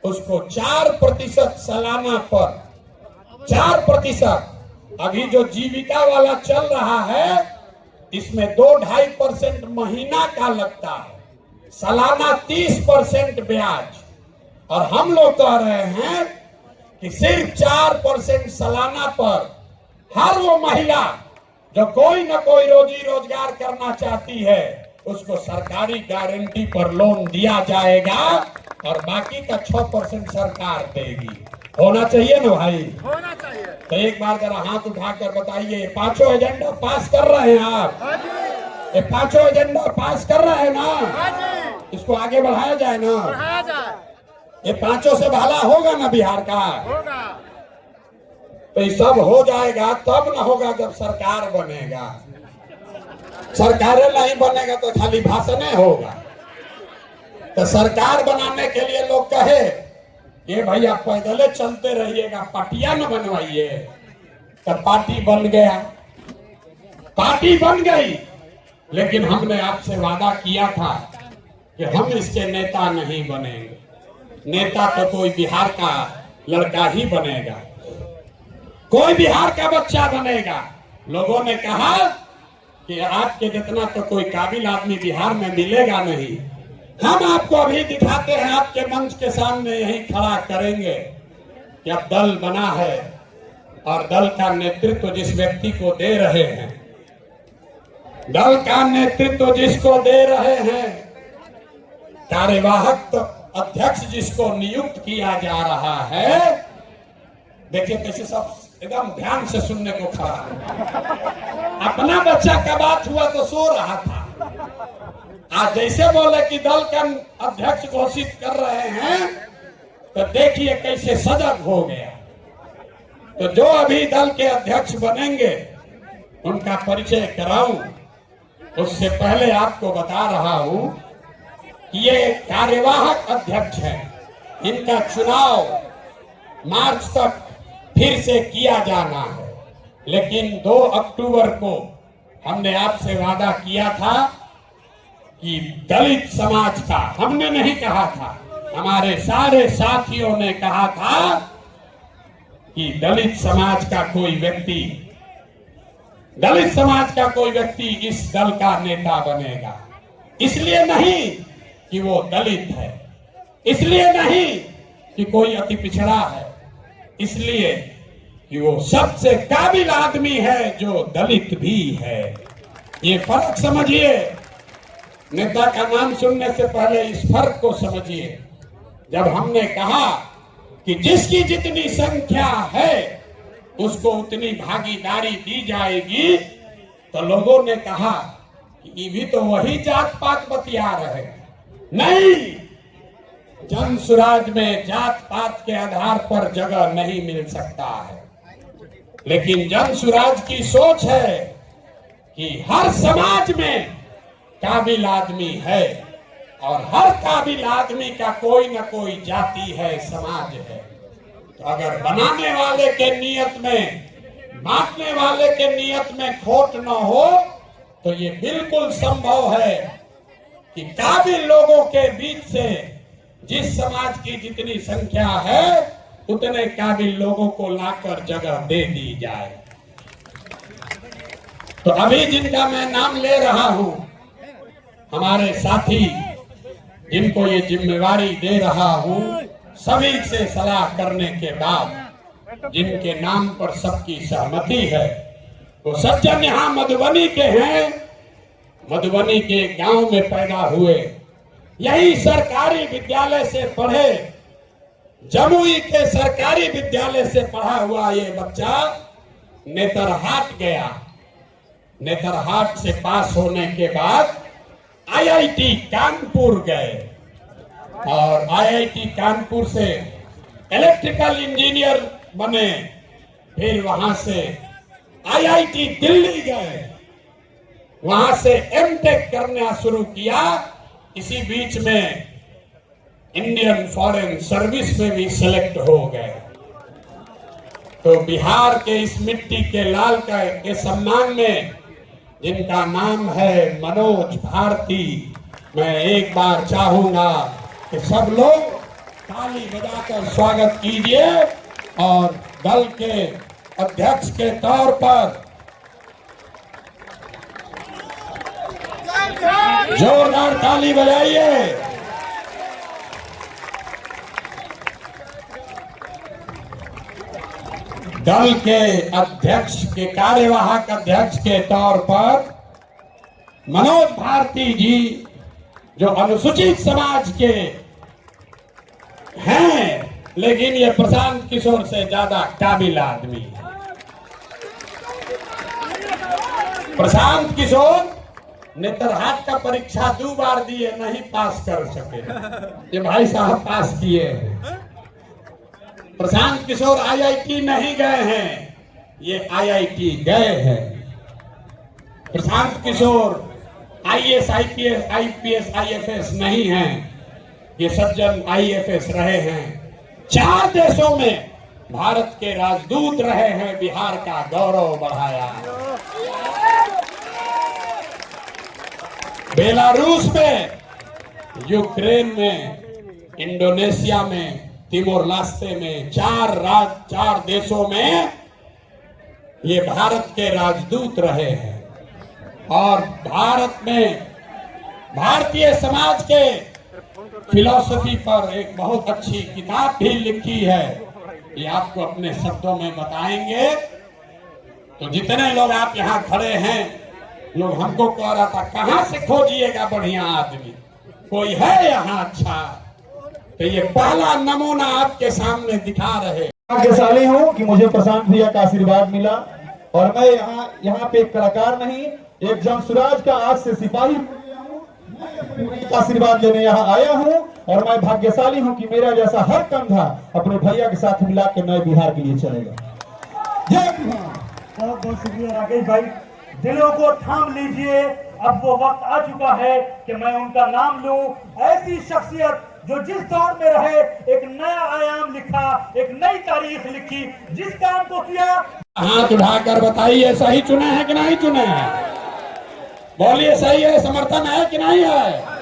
उसको 4% सालाना पर 4%, अभी जो जीविका वाला चल रहा है इसमें 2-2.5% महीना का लगता है, सालाना 30% ब्याज। और हम लोग कह रहे हैं कि सिर्फ 4% सालाना पर हर वो महिला जो कोई न कोई रोजी रोजगार करना चाहती है उसको सरकारी गारंटी पर लोन दिया जाएगा और बाकी का 6% सरकार देगी। होना चाहिए ना भाई? होना चाहिए। तो एक बार जरा हाथ उठाकर बताइए, 5 एजेंडा पास कर रहे हैं आप? ये 5 एजेंडा पास कर रहे हैं ना? इसको आगे बढ़ाया जाए ना? बढ़ाया जाए। ये 5 से भला होगा ना बिहार का? होगा। तो ये सब हो जाएगा तब ना होगा जब सरकार बनेगा। सरकारें नहीं बनेगा तो खाली भाषण होगा। तो सरकार बनाने के लिए लोग कहे ये भैया पैदल चलते रहिएगा, पार्टियां न बनवाइए। तो पार्टी बन गया, पार्टी बन गई, लेकिन हमने आपसे वादा किया था कि हम इसके नेता नहीं बनेंगे। नेता तो कोई बिहार का लड़का ही बनेगा, कोई बिहार का बच्चा बनेगा। लोगों ने कहा कि आपके जितना तो कोई काबिल आदमी बिहार में मिलेगा नहीं। हम आपको अभी दिखाते हैं, आपके मंच के सामने यही खड़ा करेंगे कि अब दल बना है और दल का नेतृत्व जिस व्यक्ति को दे रहे हैं, दल का नेतृत्व जिसको दे रहे हैं, कार्यवाहक अध्यक्ष जिसको नियुक्त किया जा रहा है, देखिए कैसे सब एकदम ध्यान से सुनने को खड़ा है। अपना बच्चा का बात हुआ तो सो रहा था, आज जैसे बोले कि दल का अध्यक्ष घोषित कर रहे हैं तो देखिए कैसे सजग हो गया। तो जो अभी दल के अध्यक्ष बनेंगे उनका परिचय कराऊं, उससे पहले आपको बता रहा हूं कि ये कार्यवाहक अध्यक्ष हैं। इनका चुनाव मार्च तक फिर से किया जाना है, लेकिन 2 अक्टूबर को हमने आपसे वादा किया था कि दलित समाज का, हमने नहीं कहा था, हमारे सारे साथियों ने कहा था कि दलित समाज का कोई व्यक्ति इस दल का नेता बनेगा। इसलिए नहीं कि वो दलित है, इसलिए नहीं कि कोई अति पिछड़ा है, इसलिए कि वो सबसे काबिल आदमी है जो दलित भी है। ये फर्क समझिए, नेता का नाम सुनने से पहले इस फर्क को समझिए। जब हमने कहा कि जिसकी जितनी संख्या है उसको उतनी भागीदारी दी जाएगी, तो लोगों ने कहा कि ये भी तो वही जात पात बतिया रहे। नहीं, जन सुराज में जात पात के आधार पर जगह नहीं मिल सकता है, लेकिन जन सुराज की सोच है कि हर समाज में काबिल आदमी है और हर काबिल आदमी का कोई न कोई जाति है, समाज है। तो अगर बनाने वाले के नियत में, बांटने वाले के नियत में खोट न हो तो ये बिल्कुल संभव है कि काबिल लोगों के बीच से जिस समाज की जितनी संख्या है उतने काबिल लोगों को लाकर जगह दे दी जाए। तो अभी जिनका मैं नाम ले रहा हूं, हमारे साथी जिनको ये जिम्मेवारी दे रहा हूं, सभी से सलाह करने के बाद जिनके नाम पर सबकी सहमति है, वो सज्जन यहाँ मधुबनी के हैं, मधुबनी के गांव में पैदा हुए, यही सरकारी विद्यालय से पढ़े, जमुई के सरकारी विद्यालय से पढ़ा हुआ ये बच्चा नेतरहाट गया। नेतरहाट से पास होने के बाद आईआईटी कानपुर गए और आईआईटी कानपुर से इलेक्ट्रिकल इंजीनियर बने। फिर वहां से आईआईटी दिल्ली गए, वहां से एमटेक करना शुरू किया। इसी बीच में इंडियन फॉरेन सर्विस में भी सिलेक्ट हो गए। तो बिहार के इस मिट्टी के लाल के सम्मान में जिनका नाम है मनोज भारती, मैं एक बार चाहूंगा कि सब लोग ताली बजाकर स्वागत कीजिए और दल के अध्यक्ष के तौर पर जोरदार ताली बजाइए। दल के अध्यक्ष के कार्यवाहक अध्यक्ष के तौर पर मनोज भारती जी, जो अनुसूचित समाज के हैं, लेकिन ये प्रशांत किशोर से ज्यादा काबिल आदमी है। प्रशांत किशोर नेतरहाट का परीक्षा 2 बार दिए, नहीं पास कर सके, ये भाई साहब पास किए हैं। प्रशांत किशोर आईआईटी नहीं गए हैं, ये आईआईटी गए हैं। Prashant Kishor IAS, IPS, IFS नहीं हैं, ये सज्जन आईएफएस रहे हैं। 4 देशों में भारत के राजदूत रहे हैं, बिहार का गौरव बढ़ाया। बेलारूस में, यूक्रेन में, इंडोनेशिया में, तिमोर लास्ते में, 4 देशों में ये भारत के राजदूत रहे हैं। और भारत में भारतीय समाज के फिलॉसफी पर एक बहुत अच्छी किताब भी लिखी है, ये आपको अपने शब्दों में बताएंगे। तो जितने लोग आप यहाँ खड़े हैं, लोग हमको कह रहा था कहाँ से खोजिएगा बढ़िया आदमी, कोई है यहाँ अच्छा, तो ये पहला नमूना आपके सामने दिखा रहे। भाग्यशाली हूँ कि मुझे प्रशांत भैया का आशीर्वाद मिला और मैं यहाँ पे एक कलाकार नहीं, एक जनसुराज का आज से सिपाही का आशीर्वाद लेने यहाँ आया हूँ। और मैं भाग्यशाली हूँ कि मेरा जैसा हर कंधा अपने भैया के साथ मिला के नए बिहार के लिए चलेगा। जय बिहार। बहुत बहुत शुक्रिया राकेश भाई, दिलों को थाम लीजिए। अब वो वक्त आ चुका है कि मैं उनका नाम लूं। ऐसी शख्सियत जो जिस दौर में रहे, एक नया आयाम लिखा, एक नई तारीख लिखी, जिस काम को किया। हाथ उठाकर बताइए सही चुने हैं कि नहीं चुने हैं, बोलिए सही है, समर्थन है कि नहीं है।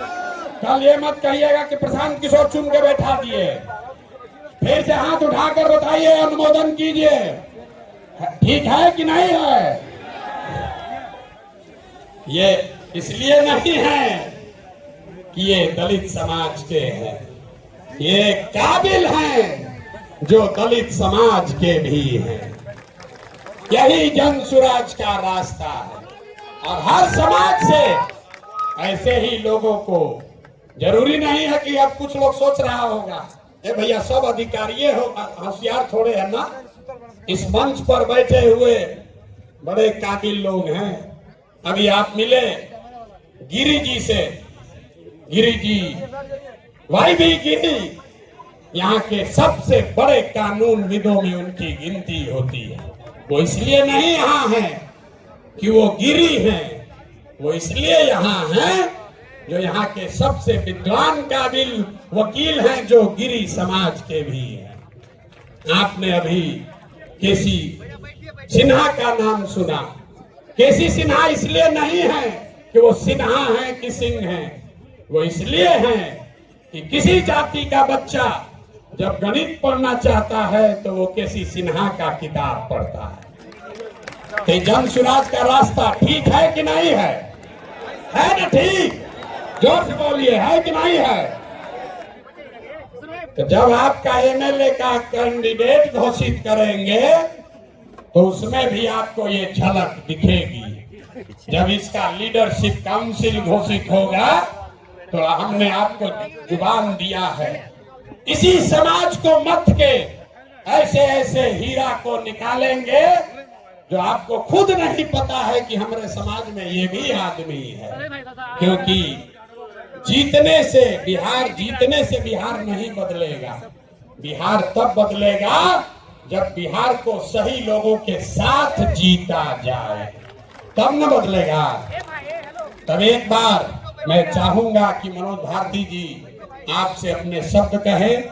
कल ये मत कहिएगा कि प्रशांत किशोर चुन के बैठा दिए। फिर से हाथ उठाकर बताइए, अनुमोदन कीजिए, ठीक है कि नहीं है। ये इसलिए नहीं है कि ये दलित समाज के हैं, ये काबिल हैं जो दलित समाज के भी हैं। यही जनसुराज का रास्ता है और हर समाज से ऐसे ही लोगों को, जरूरी नहीं है कि अब कुछ लोग सोच रहा होगा ए भैया सब अधिकारी हो, होशियार थोड़े है ना। इस मंच पर बैठे हुए बड़े काबिल लोग हैं। अभी आप मिले गिरी जी से, गिरी जी भाई भी गिरी यहाँ के सबसे बड़े कानून विदों में उनकी गिनती होती है। वो इसलिए नहीं यहाँ हैं कि वो गिरी हैं, वो इसलिए यहाँ हैं जो यहाँ के सबसे विद्वान काबिल वकील हैं, जो गिरी समाज के भी हैं। आपने अभी केसी सिन्हा का नाम सुना। केसी सिन्हा इसलिए नहीं है कि वो सिन्हा हैं कि सिंह हैं, वो इसलिए हैं कि किसी जाति का बच्चा जब गणित पढ़ना चाहता है तो वो केसी सिन्हा का किताब पढ़ता है। तो जनसुराज का रास्ता ठीक है कि नहीं है? है ना ठीक? जोर से बोलिए, है कि नहीं है? तो जब आपका एमएलए का कैंडिडेट घोषित करेंगे तो उसमें भी आपको ये झलक दिखेगी। जब इसका लीडरशिप काउंसिल घोषित होगा तो हमने आपको जुबान दिया है, इसी समाज को मत के ऐसे ऐसे हीरा को निकालेंगे जो आपको खुद नहीं पता है कि हमारे समाज में ये भी आदमी है। क्योंकि जीतने से बिहार नहीं बदलेगा। बिहार तब बदलेगा जब बिहार को सही लोगों के साथ जीता जाए, तब न बदलेगा। तब एक बार मैं चाहूंगा कि मनोज भारती जी आपसे अपने शब्द कहें।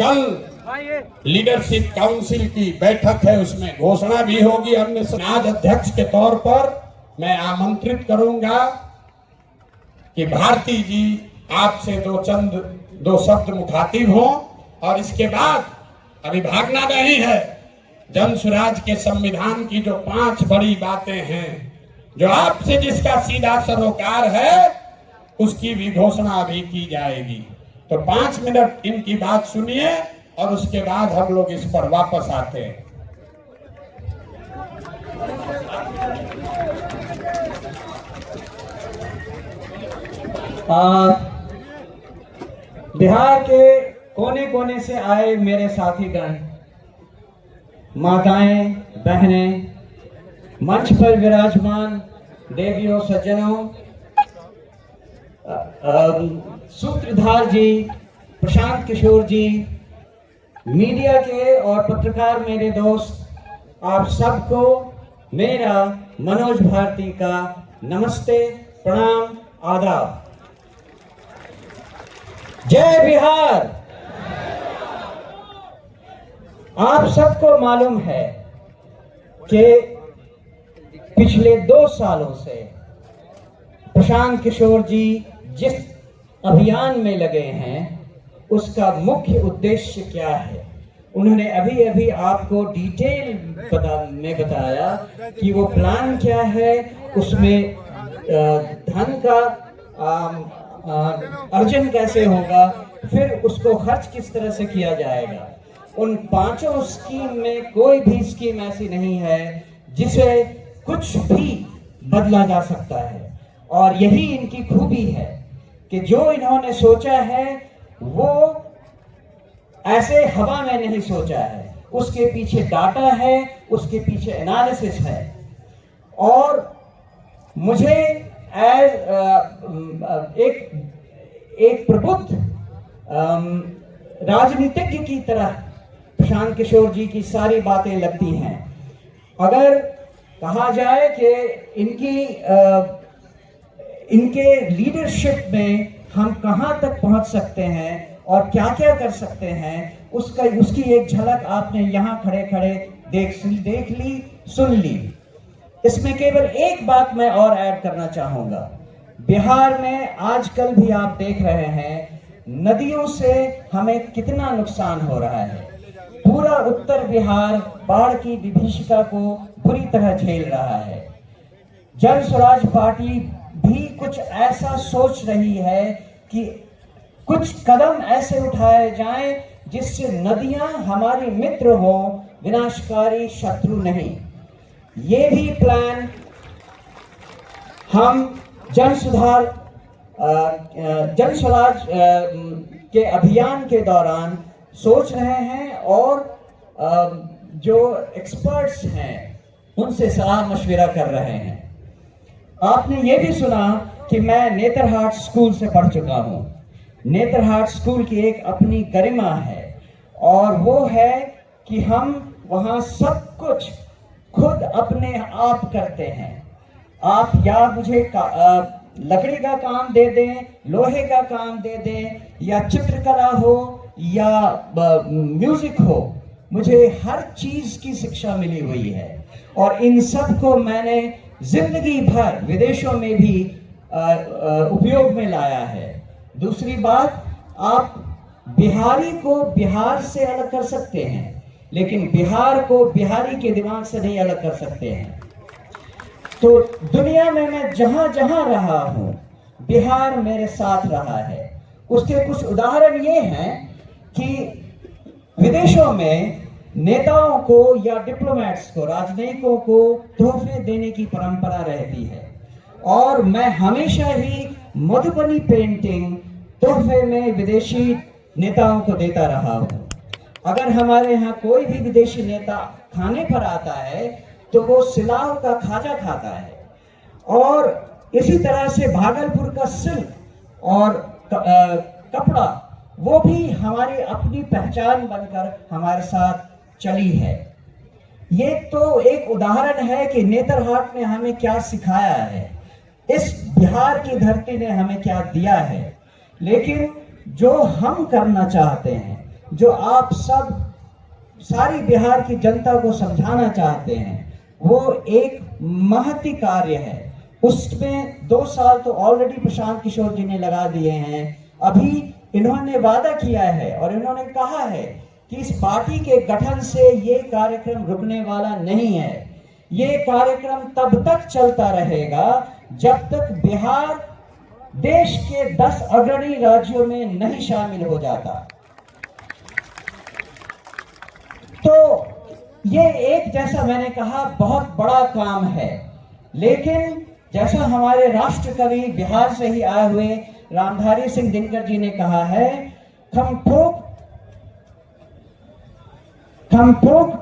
कल लीडरशिप काउंसिल की बैठक है, उसमें घोषणा भी होगी। हमने समाज अध्यक्ष के तौर पर मैं आमंत्रित करूंगा कि भारती जी आपसे दो शब्द मुखातिब हों और इसके बाद अभी भागना नहीं है। जनसुराज के संविधान की जो 5 बड़ी बातें हैं, जो आपसे जिसका सीधा सरोकार है, उसकी भी घोषणा अभी की जाएगी। तो 5 मिनट इनकी बात सुनिए और उसके बाद हम लोग इस पर वापस आते हैं। बिहार के कोने कोने से आए मेरे साथीगण, माताएं, बहनें, मंच पर विराजमान देवियों, सज्जनों, सूत्रधार जी, प्रशांत किशोर जी, मीडिया के और पत्रकार मेरे दोस्त, आप सबको मेरा मनोज भारती का नमस्ते, प्रणाम, आदाब। जय बिहार। आप सबको मालूम है कि पिछले 2 सालों से प्रशांत किशोर जी जिस अभियान में लगे हैं, उसका मुख्य उद्देश्य क्या है। उन्होंने अभी अभी आपको डिटेल में बताया कि वो प्लान क्या है, उसमें धन का अर्जन कैसे होगा, फिर उसको खर्च किस तरह से किया जाएगा। उन पांचों स्कीम में कोई भी स्कीम ऐसी नहीं है जिसे कुछ भी बदला जा सकता है। और यही इनकी खूबी है कि जो इन्होंने सोचा है वो ऐसे हवा में नहीं सोचा है, उसके पीछे डाटा है, उसके पीछे एनालिसिस है। और मुझे एक प्रबुद्ध राजनीतिज्ञ की तरह प्रशांत किशोर जी की सारी बातें लगती हैं। अगर कहा जाए कि इनके लीडरशिप में हम कहां तक पहुंच सकते हैं और क्या क्या कर सकते हैं, उसकी एक झलक आपने यहां खड़े खड़े देख ली, सुन ली। इसमें केवल एक बात मैं और ऐड करना चाहूंगा। बिहार में आजकल भी आप देख रहे हैं नदियों से हमें कितना नुकसान हो रहा है। पूरा उत्तर बिहार बाढ़ की विभीषिका को बुरी तरह झेल रहा है। जन स्वराज पार्टी भी कुछ ऐसा सोच रही है कि कुछ कदम ऐसे उठाए जाएं जिससे नदियां हमारी मित्र हो, विनाशकारी शत्रु नहीं। ये भी प्लान हम जन स्वराज के अभियान के दौरान सोच रहे हैं और जो एक्सपर्ट्स हैं उनसे सलाह मशविरा कर रहे हैं। आपने ये भी सुना कि मैं नेतरहाट स्कूल से पढ़ चुका हूँ। नेतरहाट स्कूल की एक अपनी गरिमा है और वो है कि हम वहाँ सब कुछ खुद अपने आप करते हैं। आप या मुझे लकड़ी का काम दे दें, लोहे का काम दे दें, या चित्रकला हो या म्यूजिक हो, मुझे हर चीज की शिक्षा मिली हुई है और इन सब को मैंने जिंदगी भर विदेशों में भी उपयोग में लाया है। दूसरी बात, आप बिहारी को बिहार से अलग कर सकते हैं लेकिन बिहार को बिहारी के दिमाग से नहीं अलग कर सकते हैं। तो दुनिया में मैं जहां जहां रहा हूं, बिहार मेरे साथ रहा है। उसके कुछ उदाहरण ये हैं कि विदेशों में नेताओं को या डिप्लोमेट्स को, राजनयिकों को तोहफे देने की परंपरा रहती है और मैं हमेशा ही मधुबनी पेंटिंग तोहफे में विदेशी नेताओं को देता रहा हूं। अगर हमारे यहाँ कोई भी विदेशी नेता खाने पर आता है तो वो सिलाव का खाजा खाता है। और इसी तरह से भागलपुर का सिल्क और कपड़ा, वो भी हमारी अपनी पहचान बनकर हमारे साथ चली है। ये तो एक उदाहरण है कि नेतरहाट ने हमें क्या सिखाया है, इस बिहार की धरती ने हमें क्या दिया है। लेकिन जो हम करना चाहते हैं, जो आप सब सारी बिहार की जनता को समझाना चाहते हैं, वो एक महती कार्य है। उसमें 2 साल तो ऑलरेडी प्रशांत किशोर जी ने लगा दिए हैं। अभी इन्होंने वादा किया है और इन्होंने कहा है कि इस पार्टी के गठन से ये कार्यक्रम रुकने वाला नहीं है। ये कार्यक्रम तब तक चलता रहेगा जब तक बिहार देश के 10 अग्रणी राज्यों में नहीं शामिल हो जाता। तो ये एक, जैसा मैंने कहा, बहुत बड़ा काम है। लेकिन जैसा हमारे राष्ट्र कवि बिहार से ही आए हुए रामधारी सिंह दिनकर जी ने कहा है, खम ठोक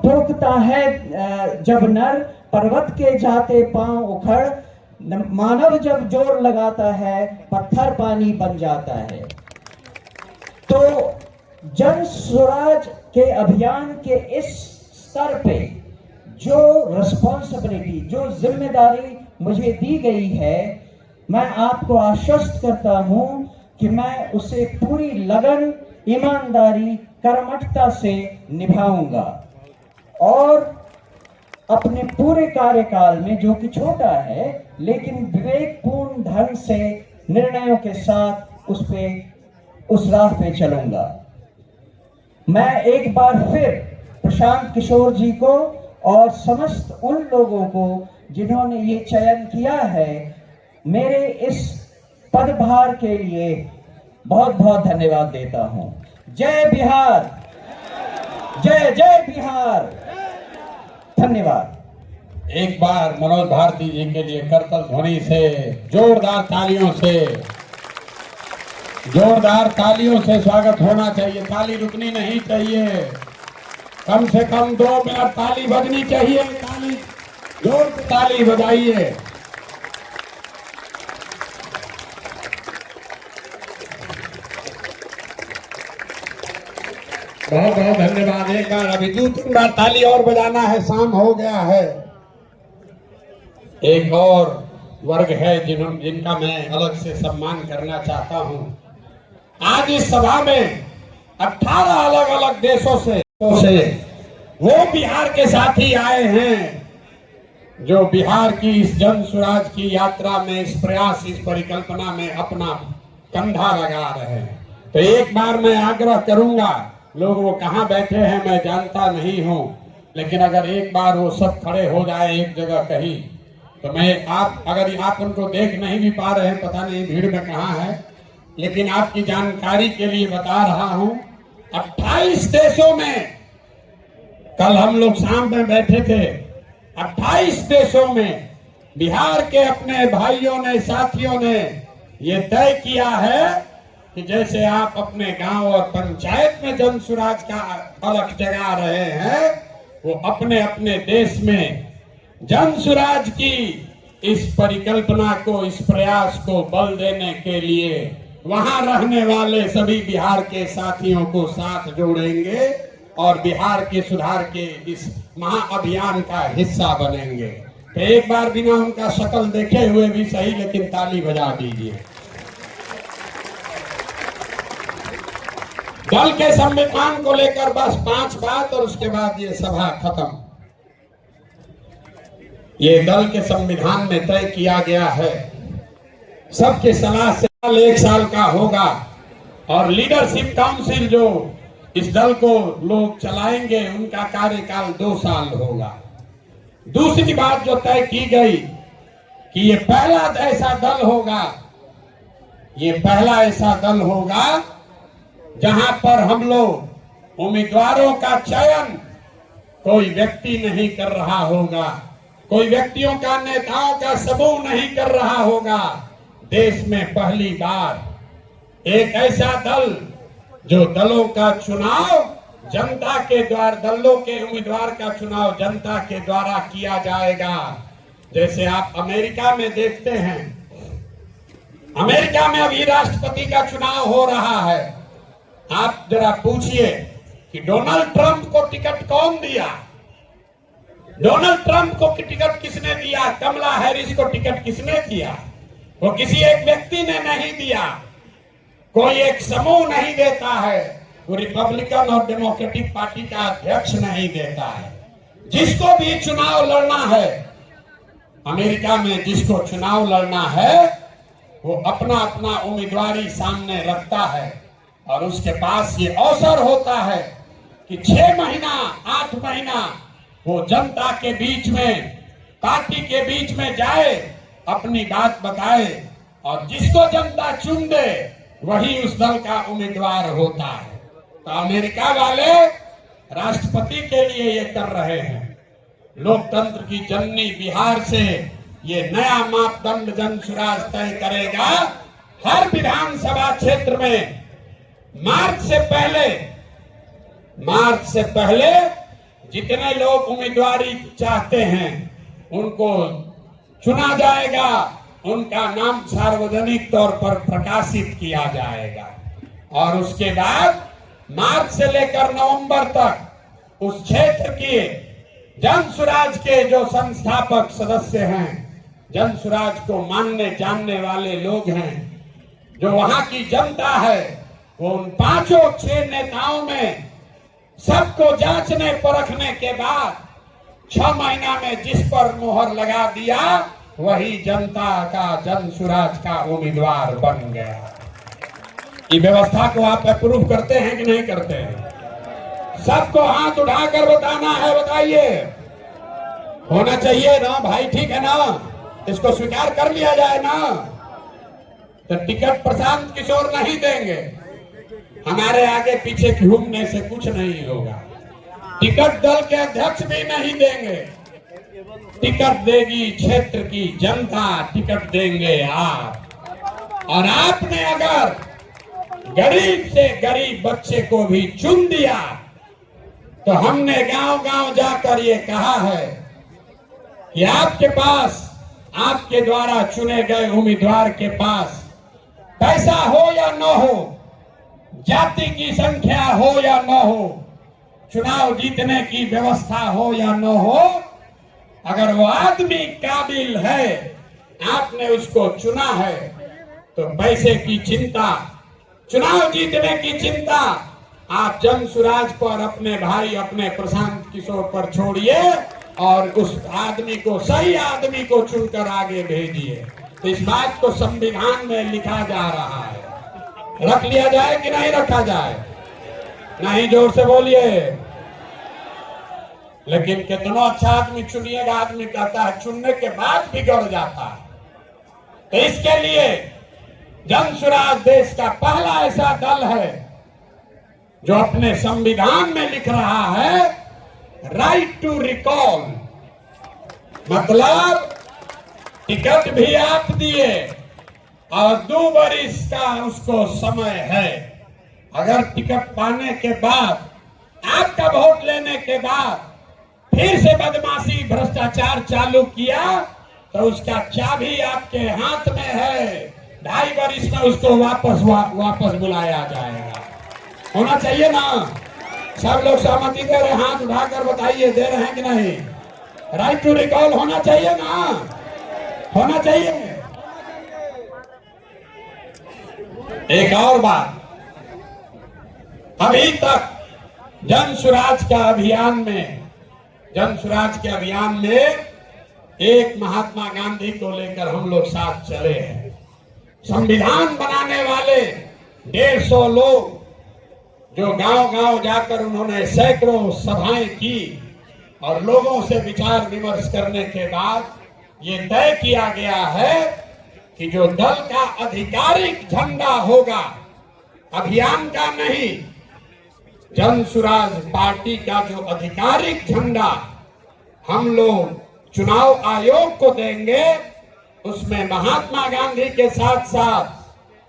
ठोकता है जब नर, पर्वत के जाते पांव उखड़, मानव जब जोर लगाता है पत्थर पानी बन जाता है। तो जन स्वराज के अभियान के इस स्तर पे जो रिस्पॉन्सिबिलिटी, जो जिम्मेदारी मुझे दी गई है, मैं आपको आश्वस्त करता हूं कि मैं उसे पूरी लगन, ईमानदारी, कर्मठता से निभाऊंगा और अपने पूरे कार्यकाल में, जो कि छोटा है लेकिन विवेकपूर्ण ढंग से निर्णयों के साथ उस राह पे चलूंगा। मैं एक बार फिर प्रशांत किशोर जी को और समस्त उन लोगों को जिन्होंने ये चयन किया है, मेरे इस पदभार के लिए बहुत बहुत धन्यवाद देता हूं। जय बिहार, जय जय बिहार। धन्यवाद। एक बार मनोज भारती जी के लिए करतल ध्वनि से, जोरदार तालियों से स्वागत होना चाहिए। ताली रुकनी नहीं चाहिए, कम से कम 2 मिनट ताली बजनी चाहिए। ताली, जोर से ताली बजाइए। बहुत बहुत धन्यवाद। एक बार अभी 2-3 बार ताली और बजाना है, शाम हो गया है। एक और वर्ग है जिनका मैं अलग से सम्मान करना चाहता हूं। आज इस सभा में 18 अलग अलग देशों से वो बिहार के साथी आए हैं जो बिहार की इस जन स्वराज की यात्रा में, इस प्रयास, इस परिकल्पना में अपना कंधा लगा रहे हैं। तो एक बार मैं आग्रह करूंगा, लोग वो कहाँ बैठे हैं मैं जानता नहीं हूं, लेकिन अगर एक बार वो सब खड़े हो जाए एक जगह कहीं, तो मैं अगर आप उनको देख नहीं भी पा रहे हैं, पता नहीं भीड़ में कहाँ है, लेकिन आपकी जानकारी के लिए बता रहा हूं, 28 देशों में, कल हम लोग शाम में बैठे थे, 28 देशों में बिहार के अपने भाइयों ने, साथियों ने ये तय किया है कि जैसे आप अपने गांव और पंचायत में जन स्वराज का अलख जगा रहे हैं, वो अपने अपने देश में जन स्वराज की इस परिकल्पना को, इस प्रयास को बल देने के लिए वहां रहने वाले सभी बिहार के साथियों को साथ जोड़ेंगे और बिहार के सुधार के इस महाअभियान का हिस्सा बनेंगे। तो एक बार बिना उनका शक्ल देखे हुए भी सही, लेकिन ताली बजा दीजिए। दल के संविधान को लेकर बस 5 बात और उसके बाद ये सभा खत्म। ये दल के संविधान में तय किया गया है, सबके सलाह से 1 साल का होगा और लीडरशिप काउंसिल जो इस दल को लोग चलाएंगे उनका कार्यकाल 2 साल होगा। दूसरी बात जो तय की गई कि ये पहला ऐसा दल होगा जहां पर हम लोग उम्मीदवारों का चयन कोई व्यक्ति नहीं कर रहा होगा, कोई व्यक्तियों का, नेताओं का समूह नहीं कर रहा होगा। देश में पहली बार एक ऐसा दल जो दलों का चुनाव जनता के द्वारा, दलों के उम्मीदवार का चुनाव जनता के द्वारा किया जाएगा। जैसे आप अमेरिका में देखते हैं, अमेरिका में अभी राष्ट्रपति का चुनाव हो रहा है। आप जरा पूछिए कि डोनाल्ड ट्रंप को टिकट कौन दिया? डोनाल्ड ट्रंप को टिकट किसने दिया? कमला हैरिस को टिकट किसने दिया? वो किसी एक व्यक्ति ने नहीं दिया, कोई एक समूह नहीं देता है, वो रिपब्लिकन और डेमोक्रेटिक पार्टी का अध्यक्ष नहीं देता है। जिसको भी चुनाव लड़ना है अमेरिका में, जिसको चुनाव लड़ना है वो अपना अपना उम्मीदवारी सामने रखता है और उसके पास ये अवसर होता है कि 6 महीना 8 महीना वो जनता के बीच में, पार्टी के बीच में जाए, अपनी बात बताए और जिसको जनता चुन दे वही उस दल का उम्मीदवार होता है। तो अमेरिका वाले राष्ट्रपति के लिए ये कर रहे हैं। लोकतंत्र की जननी बिहार से ये नया मापदंड जन स्वराज तय करेगा। हर विधानसभा क्षेत्र में मार्च से पहले जितने लोग उम्मीदवारी चाहते हैं उनको चुना जाएगा, उनका नाम सार्वजनिक तौर पर प्रकाशित किया जाएगा और उसके बाद मार्च से लेकर नवंबर तक उस क्षेत्र के जन स्वराज के जो संस्थापक सदस्य हैं, जन स्वराज को मानने जानने वाले लोग हैं, जो वहां की जनता है, वो उन 5-6 नेताओं में सबको जांचने परखने के बाद 6 महीना में जिस पर मोहर लगा दिया वही जनता का, जन स्वराज का उम्मीदवार बन गया। ये व्यवस्था को आप अप्रूव करते हैं कि नहीं करते हैं? सबको हाथ उठाकर बताना है, बताइए। होना चाहिए ना भाई, ठीक है ना? इसको स्वीकार कर लिया जाए ना। तो टिकट प्रशांत किशोर नहीं देंगे, हमारे आगे पीछे घूमने से कुछ नहीं होगा। टिकट दल के अध्यक्ष भी नहीं देंगे, टिकट देगी क्षेत्र की जनता, टिकट देंगे आप। और आपने अगर गरीब से गरीब बच्चे को भी चुन दिया तो हमने गांव गांव जाकर ये कहा है कि आपके पास, आपके द्वारा चुने गए उम्मीदवार के पास पैसा हो या न हो, जाति की संख्या हो या न हो, चुनाव जीतने की व्यवस्था हो या न हो, अगर वो आदमी काबिल है, आपने उसको चुना है, तो पैसे की चिंता, चुनाव जीतने की चिंता आप जन सुराज पर, अपने भाई, अपने प्रशांत किशोर पर छोड़िए और उस आदमी को, सही आदमी को चुनकर आगे भेजिए। तो इस बात को संविधान में लिखा जा रहा है, रख लिया जाए कि नहीं रखा जाए? नहीं, जोर से बोलिए। लेकिन कितना अच्छा आदमी चुनिएगा, आदमी कहता है चुनने के बाद बिगड़ जाता है। तो इसके लिए जन सुराज देश का पहला ऐसा दल है जो अपने संविधान में लिख रहा है राइट टू रिकॉल, मतलब टिकट भी आप दिए और 2 वर्ष का उसको समय है। अगर टिकट पाने के बाद, आपका वोट लेने के बाद फिर से बदमाशी, भ्रष्टाचार चालू किया तो उसका चाबी आपके हाथ में है। 2.5 वर्ष में उसको वापस बुलाया जाएगा। होना चाहिए ना? सब लोग सहमति दे रहे, हाथ उठाकर बताइए, दे रहे हैं कि नहीं? राइट टू रिकॉल होना चाहिए ना? होना चाहिए। एक और बात, अभी तक जन सुराज के अभियान में एक महात्मा गांधी को लेकर हम लोग साथ चले हैं। संविधान बनाने वाले 150 लोग जो गांव गांव जाकर उन्होंने सैकड़ों सभाएं की और लोगों से विचार विमर्श करने के बाद ये तय किया गया है कि जो दल का आधिकारिक झंडा होगा, अभियान का नहीं, जन सुराज पार्टी का जो आधिकारिक झंडा हम लोग चुनाव आयोग को देंगे, उसमें महात्मा गांधी के साथ साथ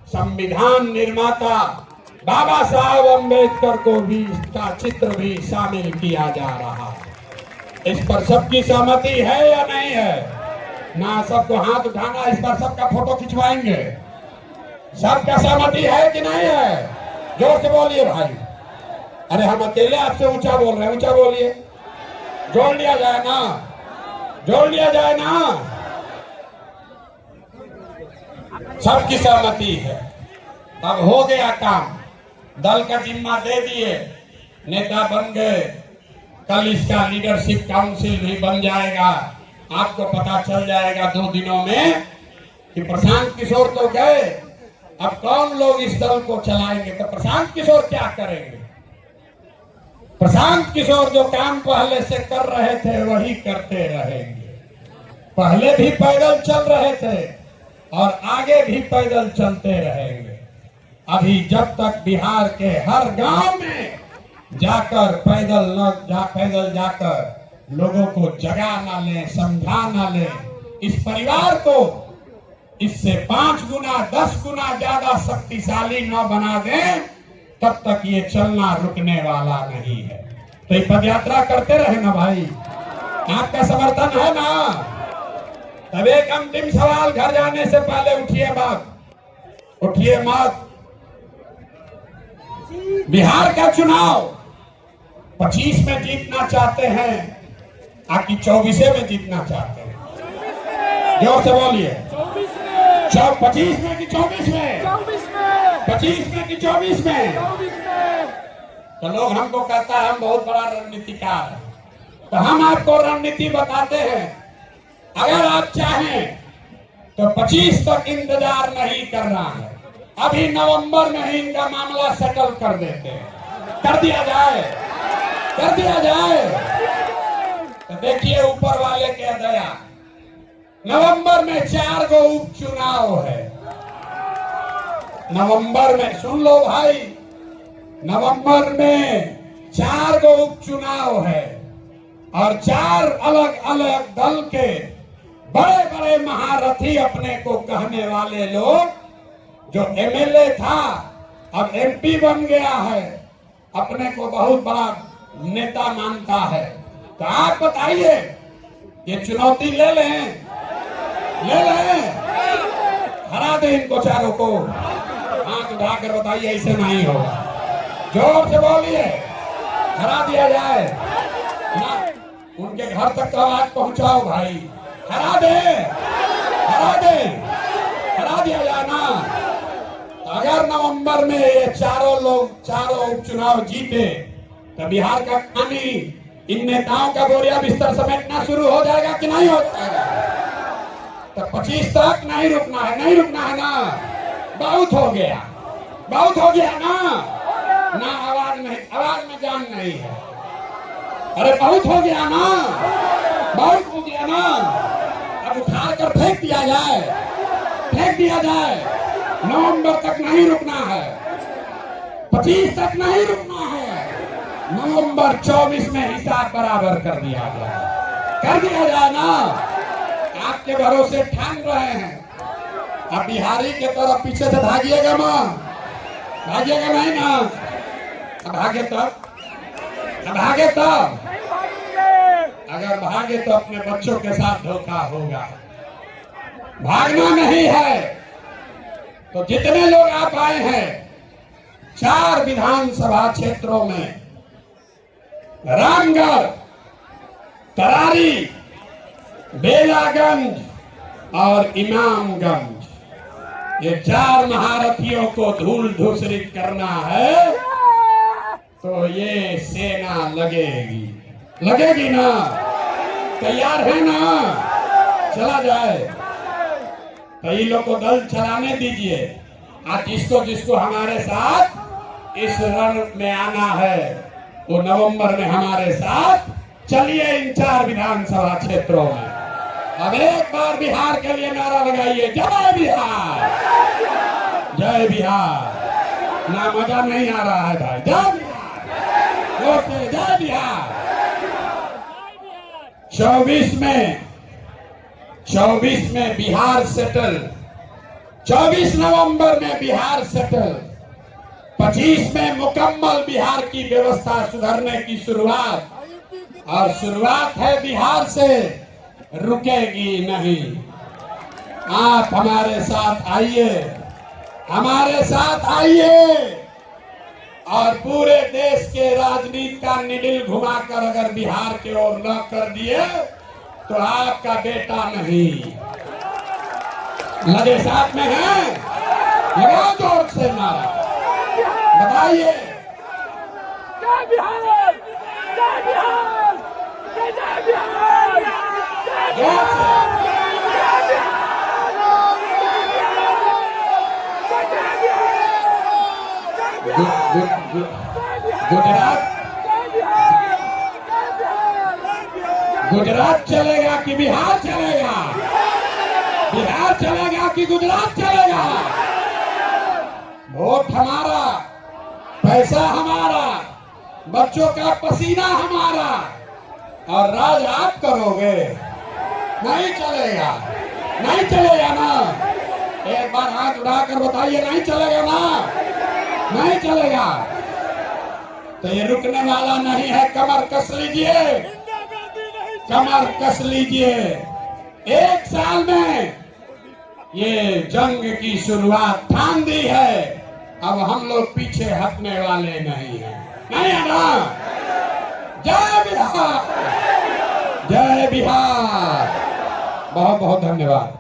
संविधान निर्माता बाबा साहब अम्बेडकर को भी, का चित्र भी शामिल किया जा रहा है। इस पर सबकी सहमति है या नहीं है? ना सबको हाथ उठाना, इस पर सबका फोटो खिंचवाएंगे। सबका सहमति है कि नहीं है? जोर से बोलिए भाई। अरे हम अकेले आपसे ऊंचा बोल रहे हैं, ऊंचा बोलिए। जोड़ लिया जाए ना, जोड़ लिया जाए ना। सबकी सहमति है। अब हो गया काम, दल का जिम्मा दे दिए, नेता बन गए, कल इसका लीडरशिप काउंसिल भी बन जाएगा। आपको पता चल जाएगा 2 दिनों में कि प्रशांत किशोर तो गए, अब कौन लोग इस दल को चलाएंगे। तो प्रशांत किशोर क्या करेंगे? प्रशांत किशोर जो काम पहले से कर रहे थे वही करते रहेंगे। पहले भी पैदल चल रहे थे और आगे भी पैदल चलते रहेंगे। अभी जब तक बिहार के हर गांव में जाकर पैदल जाकर लोगों को जगा ना ले, समझा ना ले, इस परिवार को इससे 5 गुना 10 गुना ज्यादा शक्तिशाली न बना दें, तब तक ये चलना रुकने वाला नहीं है। तो ये पदयात्रा करते रहे ना भाई, आपका समर्थन है ना? तब एक अंतिम सवाल, घर जाने से पहले उठिए मत। बिहार का चुनाव 25 में जीतना चाहते हैं आपकी 24 में जीतना चाहते हैं? जोर से बोलिए। 25 में कि 24 में? 25 में कि 24 में? तो लोग हमको कहता है हम बहुत बड़ा रणनीतिकार है, तो हम आपको रणनीति बताते हैं। अगर आप चाहें तो 25 तक इंतजार नहीं करना है, अभी नवंबर में ही इनका मामला सेटल कर देते हैं, कर दिया जाए। तो देखिए ऊपर वाले के दया, नवंबर में 4 गो उपचुनाव है। नवंबर में सुन लो भाई, नवंबर में 4 गो उपचुनाव है और 4 अलग अलग दल के बड़े बड़े महारथी अपने को कहने वाले लोग, जो एमएलए था अब एमपी बन गया है, अपने को बहुत बड़ा नेता मानता है। तो आप बताइए, ये चुनौती ले लें, हरा दे इनको चारों को। हाथ उठाकर बताइए, ऐसे नहीं होगा। जोर से बोलिए, हरा दिया जाए ना। उनके घर तक आवाज पहुंचाओ भाई, हरा दे, हरा दे, हरा दिया जाए ना। अगर नवंबर में ये चारों उपचुनाव जीते तो बिहार का पानी इन नेताओं का बोरिया बिस्तर समेटना शुरू हो जाएगा कि नहीं हो जाएगा? तो 25 तक नहीं रुकना है, नहीं रुकना है ना। बहुत हो गया, बहुत हो गया ना। ना आवाज में जान नहीं है। अरे बहुत हो गया ना, बहुत हो गया ना। अब उठाकर फेंक दिया जाए, फेंक दिया जाए। नवंबर तक नहीं रुकना है, 25 तक नहीं रुकना है। नवंबर 24 में हिसाब बराबर कर दिया जाए, कर दिया जाए ना। आपके भरोसे ठान रहे हैं। अब बिहारी के तरफ पीछे से भागिएगा मां, भागिएगा नहीं ना। अब भागे तब, अब भागे तब, अगर भागे तो अपने बच्चों के साथ धोखा होगा। भागना नहीं है। तो जितने लोग आप आए हैं 4 विधानसभा क्षेत्रों में, रामगढ़, तरारी, बेलागंज और इमामगंज, ये 4 महारथियों को धूल धूसरित करना है। तो ये सेना लगेगी, लगेगी ना। तैयार है ना? चला जाए। तो इन लोग को दल चलाने दीजिए। आज जिसको जिसको हमारे साथ इस रण में आना है, वो नवंबर में हमारे साथ चलिए इन 4 विधानसभा क्षेत्रों में। अब एक बार बिहार के लिए नारा लगाइए, जय बिहार, जय बिहार। ना मजा नहीं आ रहा है भाई, जय बिहार, जोर से जय बिहार। 24 में बिहार सेटल, 24 नवंबर में बिहार सेटल, 25 में मुकम्मल बिहार की व्यवस्था सुधरने की शुरुआत। और शुरुआत है बिहार से, रुकेगी नहीं। आप हमारे साथ आइए, हमारे साथ आइए और पूरे देश के राजनीति का निडिल घुमाकर अगर बिहार की ओर न कर दिए तो आपका बेटा नहीं। लगे साथ में है, लगाओ जोर से नारा, बताइए। जय बिहार, जय बिहार, जय जय बिहार, जोर से। गुजरात चलेगा कि बिहार चलेगा? बिहार चलेगा कि गुजरात चलेगा? वोट हमारा, पैसा हमारा, बच्चों का पसीना हमारा, और राज आप करोगे। नहीं चलेगा, नहीं चलेगा ना। एक बार हाथ उठाकर बताइए, नहीं चलेगा ना, नहीं चलेगा। तो ये रुकने वाला नहीं है। कमर कस लीजिए, कमर कस लीजिए। 1 साल में ये जंग की शुरुआत ठान दी है। अब हम लोग पीछे हटने वाले नहीं हैं, नहीं है ना। जय बिहार, जय बिहार। बहुत बहुत धन्यवाद।